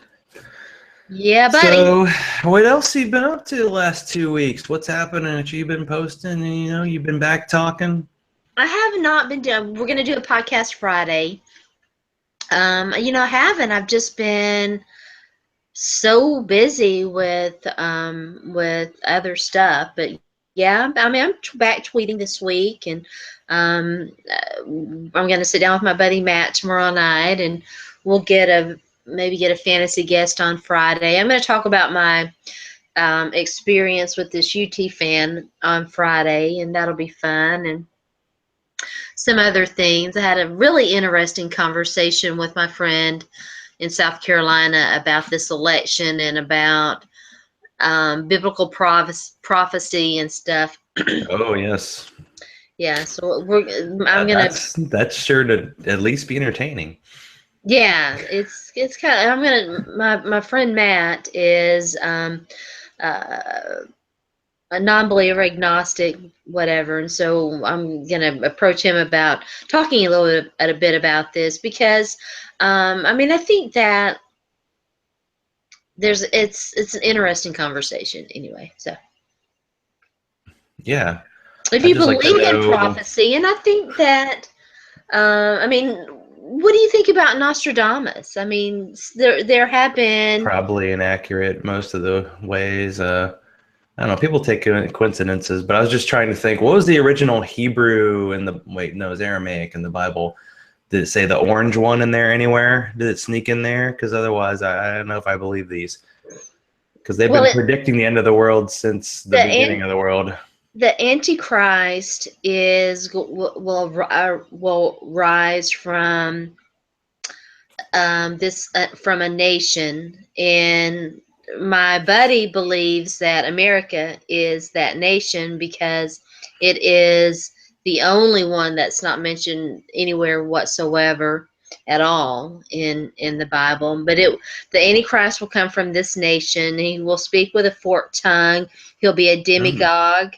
Yeah, buddy. So, what else you been up to the last 2 weeks? What's happening that you've been posting? And, you've been back talking? I have not been doing. We're going to do a podcast Friday. I haven't. I've just been so busy with other stuff. But yeah, I mean, I'm back tweeting this week, and I'm going to sit down with my buddy Matt tomorrow night, and we'll maybe get a fantasy guest on Friday. I'm going to talk about my experience with this UT fan on Friday, and that'll be fun. And some other things. I had a really interesting conversation with my friend in South Carolina about this election and about biblical prophecy and stuff. Oh, yes. Yeah, so I'm gonna. That's sure to at least be entertaining. Yeah, it's kind of. I'm gonna. My friend Matt is a non-believer, agnostic, whatever, and so I'm gonna approach him about talking a bit about this because, I mean, I think that it's an interesting conversation anyway. So Yeah. if I you just like to believe in know. prophecy, and I think that, I mean, what do you think about Nostradamus? I mean, there have been. Probably inaccurate most of the ways. I don't know. People take coincidences, but I was just trying to think. What was the original Hebrew in the? Wait, no, it was Aramaic in the Bible. Did it say the orange one in there anywhere? Did it sneak in there? Because otherwise, I don't know if I believe these. Because they've been predicting the end of the world since the beginning of the world. The Antichrist will rise from from a nation, and my buddy believes that America is that nation because it is the only one that's not mentioned anywhere whatsoever at all in the Bible. But the Antichrist will come from this nation. He will speak with a forked tongue. He'll be a demagogue.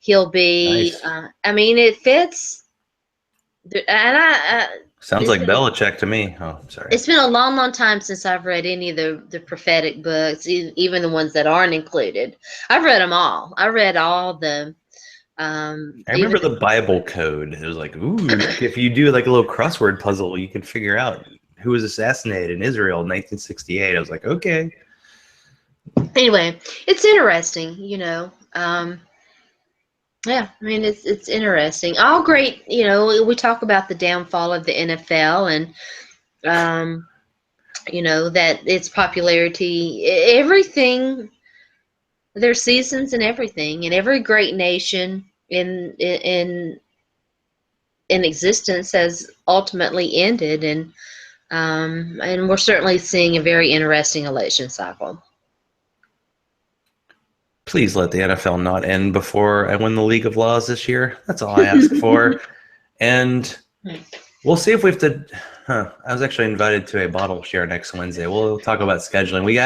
He'll be. Nice. I mean, it fits. And Sounds like Belichick to me. Oh, sorry. it's been a long, long time since I've read any of the prophetic books, even the ones that aren't included. I've read them all. I read all of them. I remember the Bible code. It was like, ooh, if you do like a little crossword puzzle, you can figure out who was assassinated in Israel in 1968. I was like, okay. Anyway, it's interesting, yeah, I mean, it's interesting. All great, we talk about the downfall of the NFL and, that its popularity, everything, there's seasons and everything, and every great nation in existence has ultimately ended, and we're certainly seeing a very interesting election cycle. Please let the NFL not end before I win the League of Laws this year. That's all I ask for. And we'll see if we have to. I was actually invited to a bottle share next Wednesday. We'll talk about scheduling. We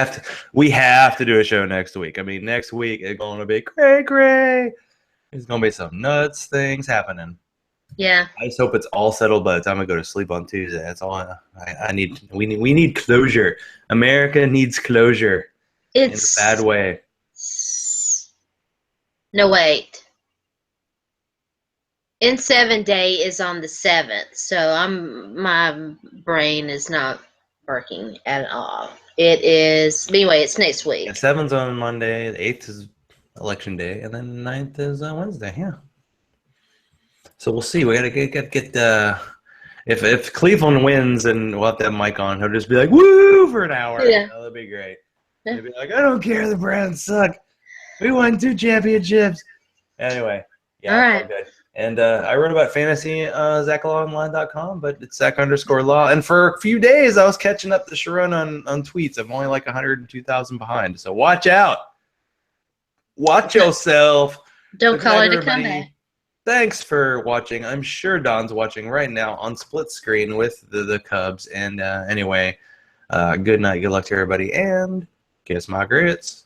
have to do a show next week. I mean, next week it's going to be cray. There's going to be some nuts things happening. Yeah. I just hope it's all settled by the time I go to sleep on Tuesday. That's all I need. We need closure. America needs closure. It's in a bad way. No, wait. In 7 day is on the 7th, so my brain is not working at all. It is anyway. It's next week. Yeah, 7's on Monday. The 8th is election day, and then 9th is Wednesday. Yeah. So we'll see. We gotta get if Cleveland wins and we'll have that mic on, he'll just be like, "Woo!" for an hour. Yeah. That'd be great. He'll be like, "I don't care. The Browns suck. We won 2 championships." Anyway, yeah, all right. all good. And I wrote about fantasy ZachLawOnline.com, but it's Zach_Law. And for a few days, I was catching up to Sharona on tweets. I'm only like 102,000 behind. So watch out. Watch yourself. Don't call it a comeback. Thanks for watching. I'm sure Don's watching right now on split screen with the Cubs. And anyway, good night, good luck to everybody, and kiss my grits.